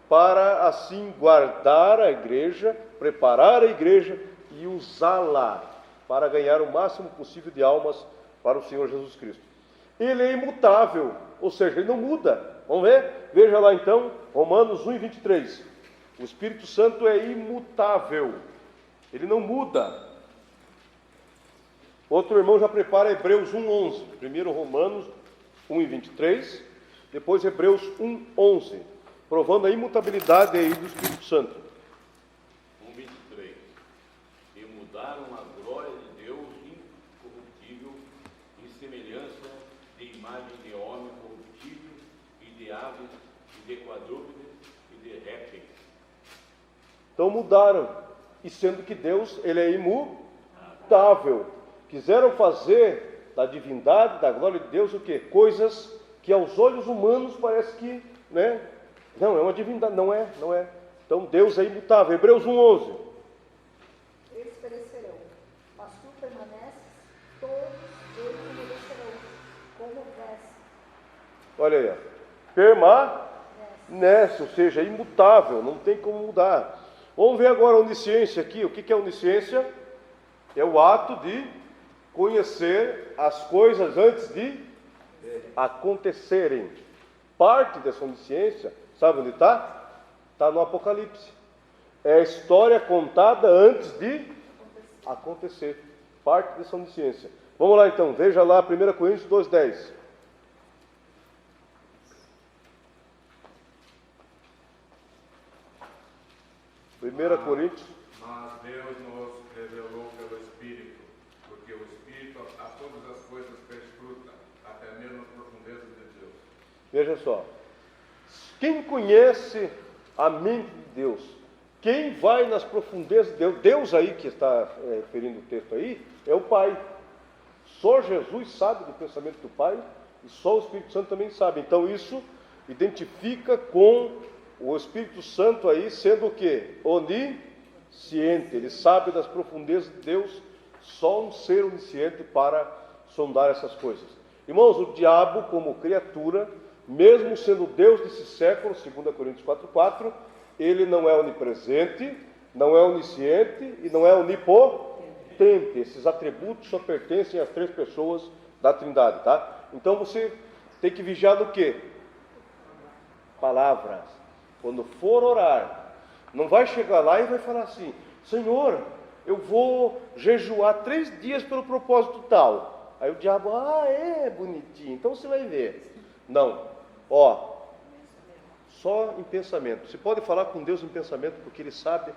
para assim guardar a igreja, preparar a igreja e usá-la para ganhar o máximo possível de almas para o Senhor Jesus Cristo. Ele é imutável, ou seja, ele não muda. Vamos ver? Veja lá então, Romanos 1:23. O Espírito Santo é imutável, ele não muda. Outro irmão já prepara Hebreus 1:11. Primeiro Romanos 1:23, depois Hebreus 1:11, provando a imutabilidade aí do Espírito Santo. 1:23. E mudaram a glória de Deus incorruptível em semelhança de imagem de homem corruptível e de aves e de quadrúpedes e de répteis. Então mudaram, e sendo que Deus, ele é imutável. Quiseram fazer da divindade, da glória de Deus, o quê? Coisas que aos olhos humanos parece que, né? Não, é uma divindade, não é. Então Deus é imutável. Hebreus 1:11. Eles perecerão, mas tu permaneces, todos eles perecerão, como veste. Olha aí, permanece, ou seja, imutável, não tem como mudar. Vamos ver agora a onisciência aqui. O que é onisciência? É o ato de conhecer as coisas antes de acontecerem. Parte dessa onisciência, sabe onde está? Está no Apocalipse. É a história contada antes de acontecer. Parte dessa onisciência. Vamos lá então, veja lá 1 Coríntios 2:10. 1 Coríntios. Mas Deus nos revelou pelo Espírito, porque o Espírito a todas as coisas perscruta, até mesmo as profundezas de Deus. Veja só, quem conhece a mente de Deus, quem vai nas profundezas de Deus, Deus aí que está referindo o texto aí, é o Pai. Só Jesus sabe do pensamento do Pai, e só o Espírito Santo também sabe. Então isso identifica com o Espírito Santo aí sendo o quê? Onisciente. Ele sabe das profundezas de Deus, só um ser onisciente para sondar essas coisas. Irmãos, o diabo como criatura, mesmo sendo Deus desse século, 2 Coríntios 4:4, ele não é onipresente, não é onisciente e não é onipotente. Esses atributos só pertencem às três pessoas da Trindade, tá? Então você tem que vigiar no quê? Palavras. Quando for orar, não vai chegar lá e vai falar assim: Senhor, eu vou jejuar 3 dias pelo propósito tal. Aí o diabo, bonitinho, então você vai ver. Não, só em pensamento. Você pode falar com Deus em pensamento, porque Ele sabe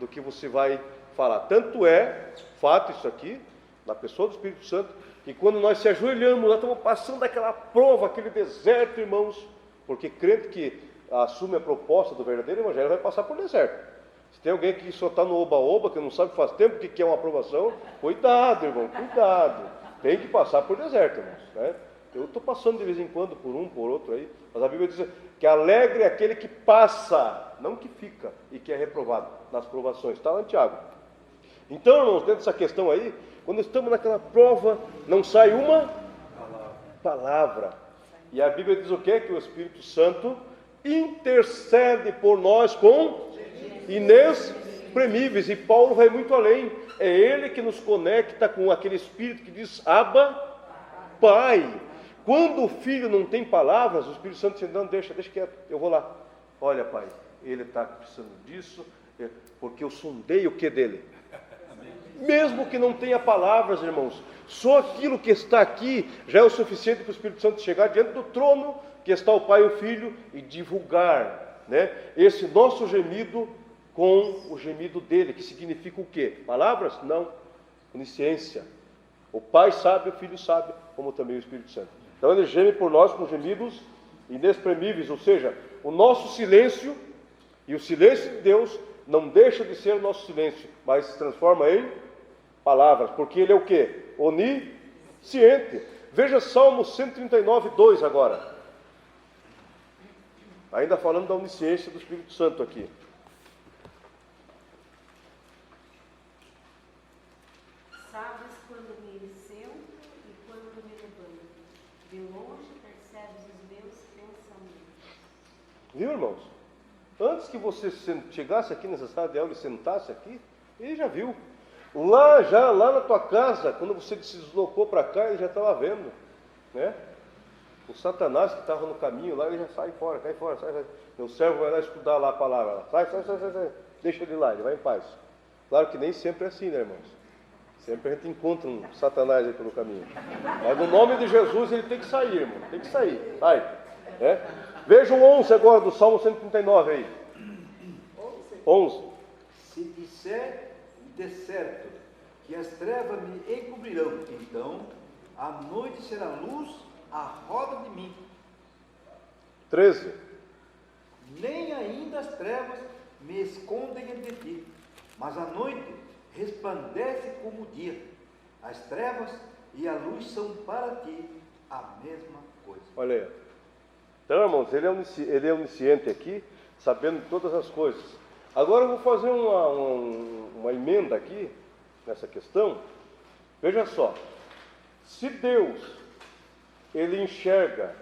do que você vai falar. Tanto é, fato isso aqui, na pessoa do Espírito Santo, que quando nós se ajoelhamos, nós estamos passando aquela prova, aquele deserto, irmãos, porque crente que assume a proposta do verdadeiro evangelho vai passar por deserto. Se tem alguém que só está no oba-oba, que não sabe faz tempo o que é uma aprovação, cuidado, irmão, cuidado. Tem que passar por deserto, irmãos, né? Eu estou passando de vez em quando por um, por outro aí, mas a Bíblia diz que alegre é aquele que passa, não que fica e que é reprovado nas provações. Está lá em Tiago. Então, irmãos, dentro dessa questão aí, quando estamos naquela prova, não sai uma palavra. E a Bíblia diz o quê? Que o Espírito Santo intercede por nós com inexprimíveis. E Paulo vai muito além. É ele que nos conecta com aquele Espírito que diz: Abba, Pai. Quando o Filho não tem palavras, o Espírito Santo diz: não, deixa quieto, eu vou lá. Olha, Pai, ele está precisando disso, porque eu sondei o que dele? Mesmo que não tenha palavras, irmãos, só aquilo que está aqui já é o suficiente para o Espírito Santo chegar diante do trono que está o Pai e o Filho e divulgar, né, esse nosso gemido com o gemido dele, que significa o quê? Palavras? Não. Onisciência. O Pai sabe, o Filho sabe, como também o Espírito Santo. Então ele geme por nós com gemidos inexprimíveis, ou seja, o nosso silêncio e o silêncio de Deus não deixa de ser o nosso silêncio, mas se transforma em palavras, porque ele é o quê? Onisciente. Veja Salmo 139, 2 agora. Ainda falando da onisciência do Espírito Santo aqui. Sabes quando me sento e quando me levanto. De longe percebes os meus pensamentos. Viu, irmãos? Antes que você chegasse aqui nessa sala de aula e sentasse aqui, ele já viu. Lá na tua casa, quando você se deslocou para cá, ele já estava vendo, né? O Satanás que estava no caminho lá, ele já sai fora, cai fora, sai. Meu servo vai lá estudar lá a palavra. Sai. Deixa ele lá, ele vai em paz. Claro que nem sempre é assim, né, irmãos? Sempre a gente encontra um Satanás aí pelo caminho. Mas no nome de Jesus ele tem que sair, irmão. Tem que sair. Sai. Né? Veja o 11 agora do Salmo 139 aí. 11. Se disser de certo que as trevas me encobrirão, então a noite será luz à roda de mim. 13. Nem ainda as trevas me escondem de ti, mas a noite resplandece como o dia. As trevas e a luz são para ti a mesma coisa. Olha aí. Então, irmãos, ele é onisciente aqui, sabendo de todas as coisas. Agora eu vou fazer uma emenda aqui, nessa questão. Veja só. Se Deus, ele enxerga,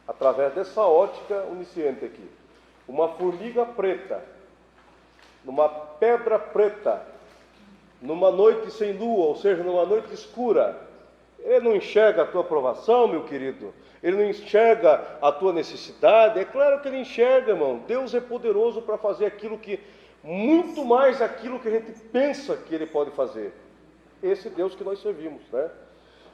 através dessa ótica onisciente aqui, uma formiga preta, numa pedra preta, numa noite sem lua, ou seja, numa noite escura, ele não enxerga a tua provação, meu querido, ele não enxerga a tua necessidade. É claro que ele enxerga, irmão. Deus é poderoso para fazer aquilo que, muito mais aquilo que a gente pensa que ele pode fazer. Esse Deus que nós servimos, né?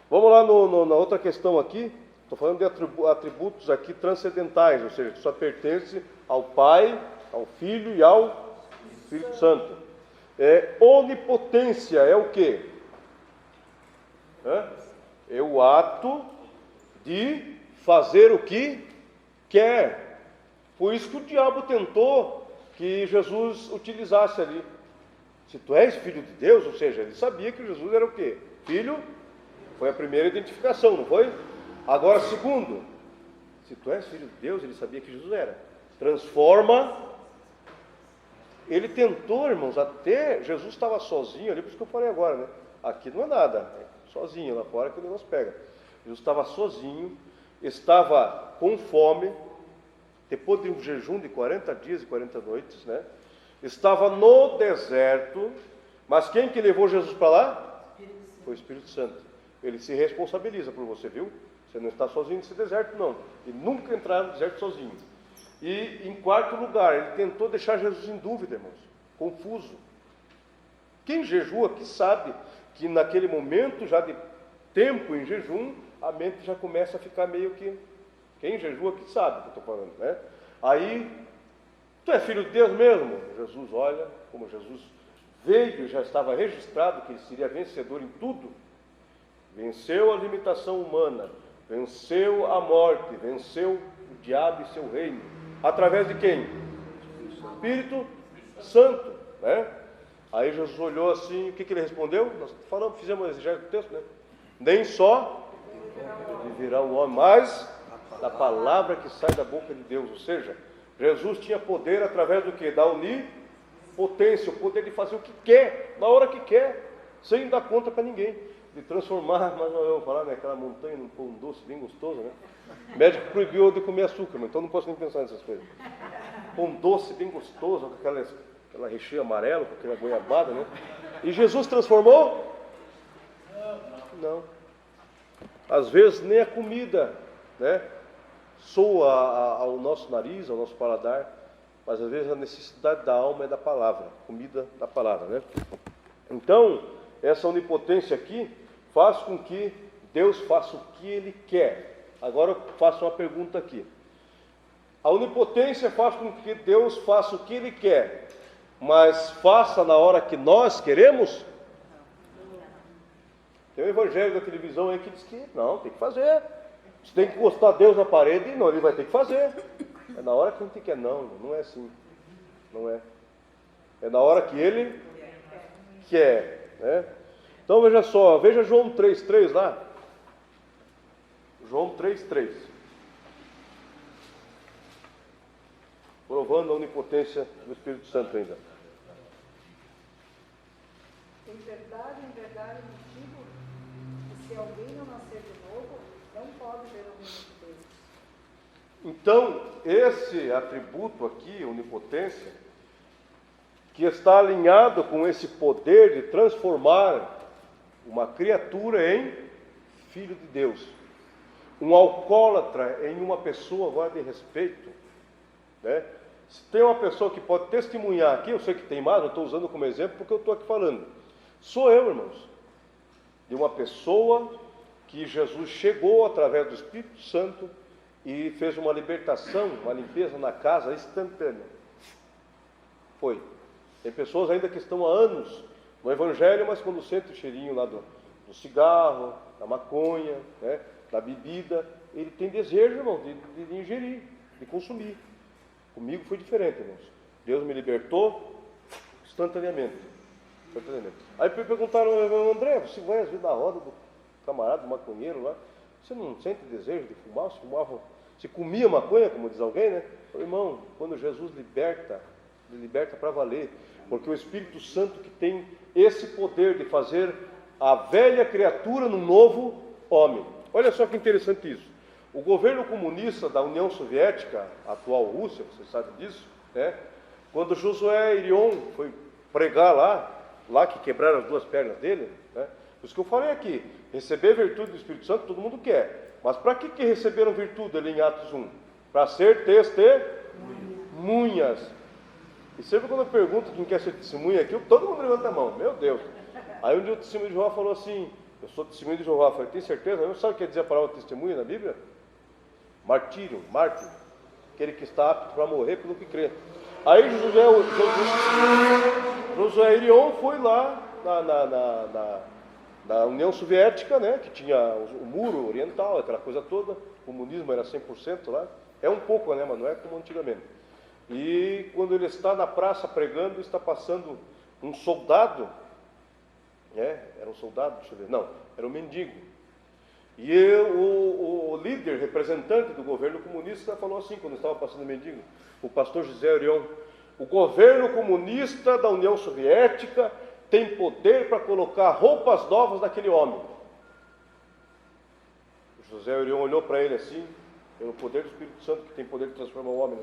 Vamos lá na outra questão aqui. Estou falando de atributos aqui transcendentais, ou seja, que só pertence ao Pai, ao Filho e ao Espírito Santo. Onipotência é o quê? É o ato de fazer o que quer. Foi isso que o diabo tentou que Jesus utilizasse ali. Se tu és filho de Deus, ou seja, ele sabia que Jesus era o quê? Filho. Foi a primeira identificação, não foi? Agora, segundo, se tu és filho de Deus, ele sabia que Jesus era. Transforma. Ele tentou, irmãos, até Jesus estava sozinho ali, por isso que eu falei agora, né? Aqui não é nada, sozinho, lá fora que o negócio pega. Jesus estava sozinho, estava com fome, depois de um jejum de 40 dias e 40 noites, né? Estava no deserto, mas quem que levou Jesus para lá? Foi o Espírito Santo. Ele se responsabiliza por você, viu? Você não está sozinho nesse deserto, não. E nunca entrar no deserto sozinho. E em quarto lugar, ele tentou deixar Jesus em dúvida, irmãos, confuso. Quem jejua aqui sabe que naquele momento já de tempo em jejum, a mente já começa a ficar meio que... Quem jejua aqui sabe o que eu estou falando, né? Aí, tu é filho de Deus mesmo? Jesus olha, como Jesus veio e já estava registrado que ele seria vencedor em tudo. Venceu a limitação humana, venceu a morte, venceu o diabo e seu reino. Através de quem? Espírito Santo, né? Aí Jesus olhou assim, o que ele respondeu? Nós falamos, fizemos exegese do texto, né? Nem só viverá o homem, mas da palavra que sai da boca de Deus. Ou seja, Jesus tinha poder através do que? Da onipotência, o poder de fazer o que quer, na hora que quer, sem dar conta para ninguém. De transformar, mas eu vou falar, né, aquela montanha num pão doce bem gostoso, né? O médico proibiu de comer açúcar, então não posso nem pensar nessas coisas. Pão doce bem gostoso, com aquela recheio amarelo, com aquela goiabada, né? E Jesus transformou? Não. Às vezes nem a comida, né, soa ao nosso nariz, ao nosso paladar, mas às vezes a necessidade da alma é da palavra, comida da palavra, né? Então, essa onipotência aqui faz com que Deus faça o que Ele quer. Agora eu faço uma pergunta aqui. A onipotência faz com que Deus faça o que Ele quer, mas faça na hora que nós queremos? Tem um evangelho da televisão aí que diz que não, tem que fazer. Você tem que encostar Deus na parede e não, Ele vai ter que fazer. É na hora que a gente quer. Não, não é assim. Não é. É na hora que Ele quer, né? Então veja só, veja João 3,3 lá. João 3,3. Provando a onipotência do Espírito Santo ainda. Em verdade vos digo que se alguém não nascer de novo, não pode ver o reino de Deus. Então, esse atributo aqui, onipotência, que está alinhado com esse poder de transformar uma criatura em filho de Deus. Um alcoólatra em uma pessoa agora de respeito, né? Se tem uma pessoa que pode testemunhar aqui, eu sei que tem mais, eu estou usando como exemplo porque eu estou aqui falando. Sou eu, irmãos, de uma pessoa que Jesus chegou através do Espírito Santo e fez uma libertação, uma limpeza na casa instantânea. Foi. Tem pessoas ainda que estão há anos no Evangelho, mas quando sente o cheirinho lá do cigarro, da maconha, né, da bebida, ele tem desejo, irmão, de ingerir, de consumir. Comigo foi diferente, irmãos. Deus me libertou instantaneamente. Aí perguntaram, André, você vai às vezes na roda do camarada, do maconheiro lá, você não sente desejo de fumar? Você fumava, você comia maconha, como diz alguém, né? Falei, irmão, quando Jesus liberta, ele liberta para valer, porque o Espírito Santo que tem esse poder de fazer a velha criatura num novo homem. Olha só que interessante isso. O governo comunista da União Soviética, a atual Rússia, você sabe disso, né? Quando Josué Irion foi pregar lá que quebraram as duas pernas dele, né? Por isso que eu falei aqui, receber virtude do Espírito Santo todo mundo quer. Mas para que receberam virtude ali em Atos 1? Para ser testemunhas. E sempre quando eu pergunto quem quer ser testemunha aqui, todo mundo levanta a mão, meu Deus. Aí um dia o testemunho de Jeová falou assim, eu sou testemunho de Jeová, eu falei, tem certeza? Não sabe o que quer dizer a palavra testemunha na Bíblia? Martírio, mártir, aquele que está apto para morrer pelo que crê. Aí Josué Irion foi lá na União Soviética, né, que tinha o muro oriental, aquela coisa toda, o comunismo era 100% lá, é um pouco, né, mas não é como antigamente. E quando ele está na praça pregando, está passando um soldado, era um soldado, deixa eu ver, não, era um mendigo. E o líder, representante do governo comunista, falou assim, quando estava passando o mendigo, o pastor José Irion, o governo comunista da União Soviética tem poder para colocar roupas novas naquele homem. O José Irion olhou para ele assim, pelo poder do Espírito Santo, que tem poder de transformar o homem.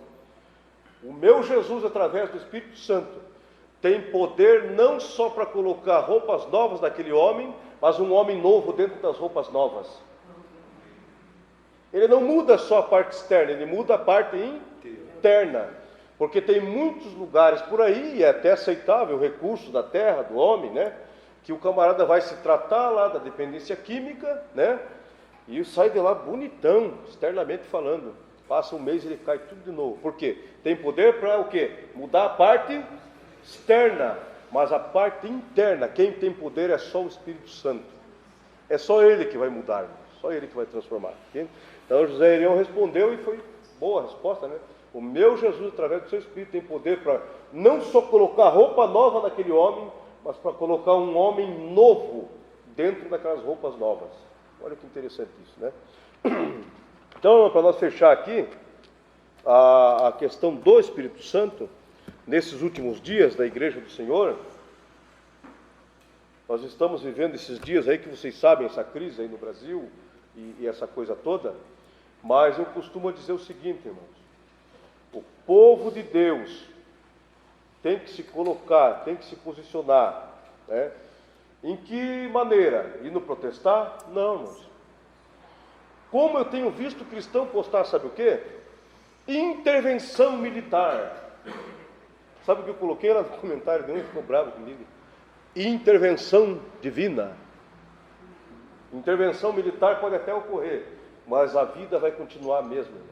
O meu Jesus, através do Espírito Santo, tem poder não só para colocar roupas novas naquele homem, mas um homem novo dentro das roupas novas. Ele não muda só a parte externa, ele muda a parte interna. Porque tem muitos lugares por aí, e é até aceitável, o recurso da terra, do homem, né? Que o camarada vai se tratar lá da dependência química, né? E sai de lá bonitão, externamente falando. Passa um mês e ele cai tudo de novo. Por quê? Tem poder para o quê? Mudar a parte externa, mas a parte interna, quem tem poder é só o Espírito Santo. É só Ele que vai mudar, só Ele que vai transformar. Okay? Então José Irion respondeu e foi boa a resposta, né? O meu Jesus, através do seu Espírito, tem poder para não só colocar roupa nova naquele homem, mas para colocar um homem novo dentro daquelas roupas novas. Olha que interessante isso, né? Então, para nós fechar aqui, a questão do Espírito Santo, nesses últimos dias da Igreja do Senhor, nós estamos vivendo esses dias aí que vocês sabem, essa crise aí no Brasil e essa coisa toda, mas eu costumo dizer o seguinte, irmãos, o povo de Deus tem que se colocar, tem que se posicionar, né? Em que maneira? Indo protestar? Não, irmãos. Como eu tenho visto cristão postar, sabe o quê? Intervenção militar. Sabe o que eu coloquei lá no comentário de um, ficou bravo comigo? intervenção divina. Intervenção militar pode até ocorrer, mas a vida vai continuar a mesma, irmãos.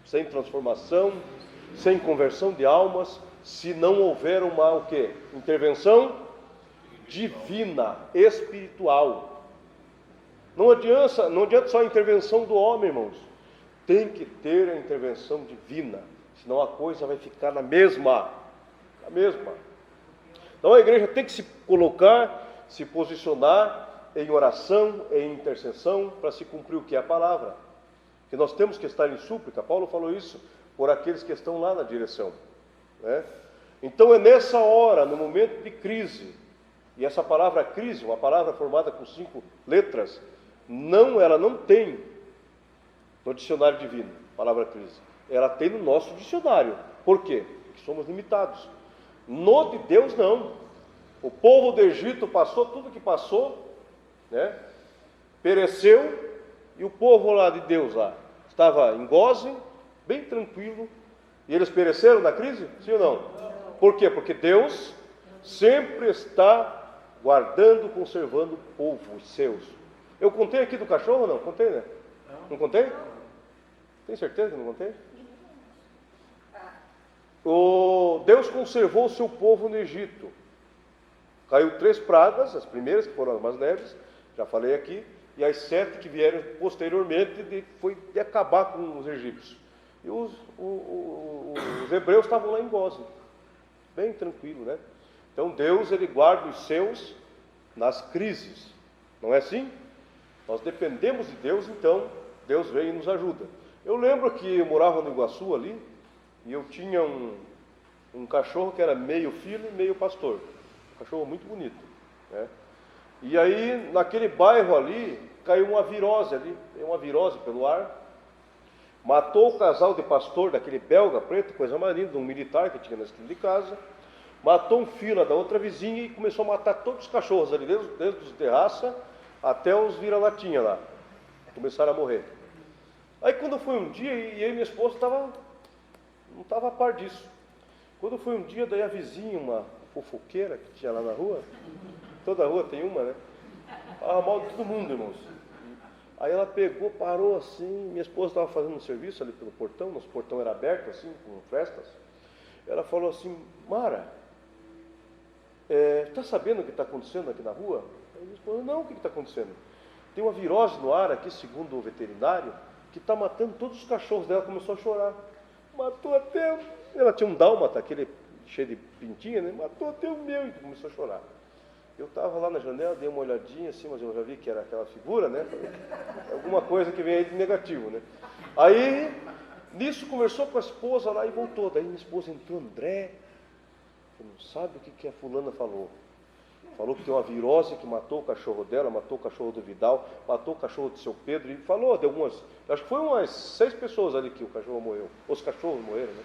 Sem transformação, sem conversão de almas, se não houver uma o quê? Intervenção divina, espiritual. Não adianta só a intervenção do homem, irmãos. Tem que ter a intervenção divina, senão a coisa vai ficar na mesma. Então a igreja tem que se colocar, se posicionar em oração, em intercessão, para se cumprir o que é a palavra. Que nós temos que estar em súplica. Paulo falou isso por aqueles que estão lá na direção, né? Então é nessa hora, no momento de crise, e essa palavra crise, uma palavra formada com 5 letras, ela não tem no dicionário divino, a palavra crise. Ela tem no nosso dicionário. Por quê? Porque somos limitados. No de Deus, não. O povo do Egito passou tudo que passou, né? Pereceu, e o povo lá de Deus lá estava em Gósen, bem tranquilo, e eles pereceram na crise? Sim ou não? Por quê? Porque Deus sempre está guardando, conservando o povo, os seus. Eu contei aqui do cachorro ou não? Contei, né? Não contei? Tem certeza que não contei? Deus conservou o seu povo no Egito. Caiu 3 pragas, as primeiras que foram as mais leves, já falei aqui, e as 7 que vieram posteriormente foi de acabar com os egípcios. E os hebreus estavam lá em Gósen, bem tranquilo, né? Então Deus, Ele guarda os seus nas crises, não é assim? Nós dependemos de Deus, então Deus vem e nos ajuda. Eu lembro que eu morava no Iguaçu ali, e eu tinha um cachorro que era meio filho e meio pastor, um cachorro muito bonito, né? E aí, naquele bairro ali, caiu uma virose pelo ar, matou o casal de pastor daquele belga preto, coisa marinha, de um militar que tinha na esquina de casa, matou um filho da outra vizinha e começou a matar todos os cachorros ali, desde os de raça até os vira-latinha lá, começaram a morrer. Aí quando foi um dia, e eu e minha esposa não estava a par disso, quando foi um dia, daí a vizinha, uma fofoqueira que tinha lá na rua, toda rua tem uma, né? Falava mal de todo mundo, irmãos. Aí ela pegou, parou assim, minha esposa estava fazendo um serviço ali pelo portão, nosso portão era aberto assim, com frestas. Ela falou assim: Mara, está sabendo o que está acontecendo aqui na rua? Aí minha esposa: não, o que está acontecendo? Tem uma virose no ar aqui, segundo o veterinário, que está matando todos os cachorros dela. Começou a chorar. Matou até, ela tinha um dálmata, aquele cheio de pintinha, né? Matou até o meu, e começou a chorar. Eu estava lá na janela, dei uma olhadinha assim, mas eu já vi que era aquela figura, né? Alguma coisa que vem aí de negativo, né? Aí, nisso, conversou com a esposa lá e voltou. Daí minha esposa entrou: André, você não sabe o que a fulana falou? Falou que tem uma virose que matou o cachorro dela, matou o cachorro do Vidal, matou o cachorro do seu Pedro, e falou de algumas, acho que foi umas 6 pessoas ali que o cachorro morreu, os cachorros morreram, né?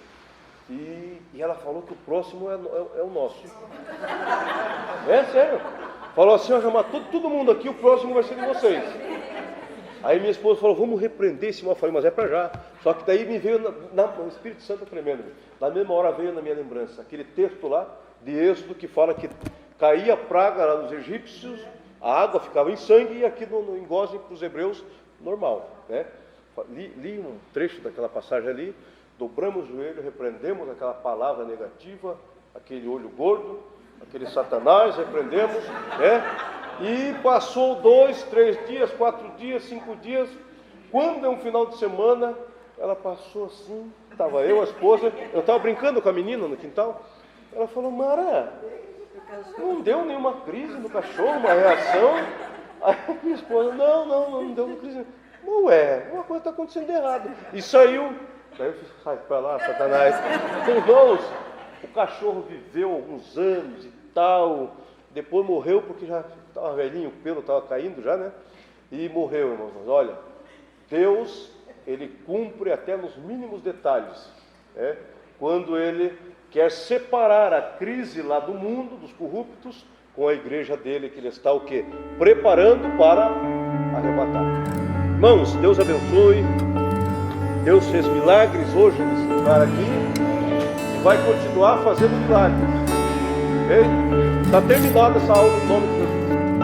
E ela falou que o próximo é o nosso. É sério. Falou assim: ó, já matou todo mundo aqui, o próximo vai ser de vocês. Aí minha esposa falou: vamos repreender esse mal. Eu falei: mas é para já. Só que daí me veio o Espírito Santo tremendo. Na mesma hora veio na minha lembrança aquele texto lá de Êxodo que fala que caía a praga lá nos egípcios, a água ficava em sangue, e aqui em Gósen para os hebreus normal, né? Li um trecho daquela passagem ali. Dobramos o joelho, repreendemos aquela palavra negativa, aquele olho gordo, aquele Satanás, repreendemos, né? E passou 2, 3 dias, 4 dias, 5 dias. Quando é um final de semana, ela passou assim, estava eu, a esposa, eu estava brincando com a menina no quintal. Ela falou: Mara, não deu nenhuma crise no cachorro, uma reação? Aí minha esposa: não deu crise. Não é, uma coisa está acontecendo errado. E saiu. Daí eu fiz: sai para lá, Satanás. Irmãos, o cachorro viveu alguns anos e tal, depois morreu porque já estava velhinho, o pelo estava caindo já, né? E morreu, irmãos. Olha, Deus, Ele cumpre até nos mínimos detalhes, né? Quando Ele quer separar a crise lá do mundo, dos corruptos, com a igreja dele, que Ele está o quê? Preparando para arrebatar. Irmãos, Deus abençoe. Deus fez milagres hoje nesse lugar aqui e vai continuar fazendo milagres. Ok? Está terminada essa aula em nome de Jesus.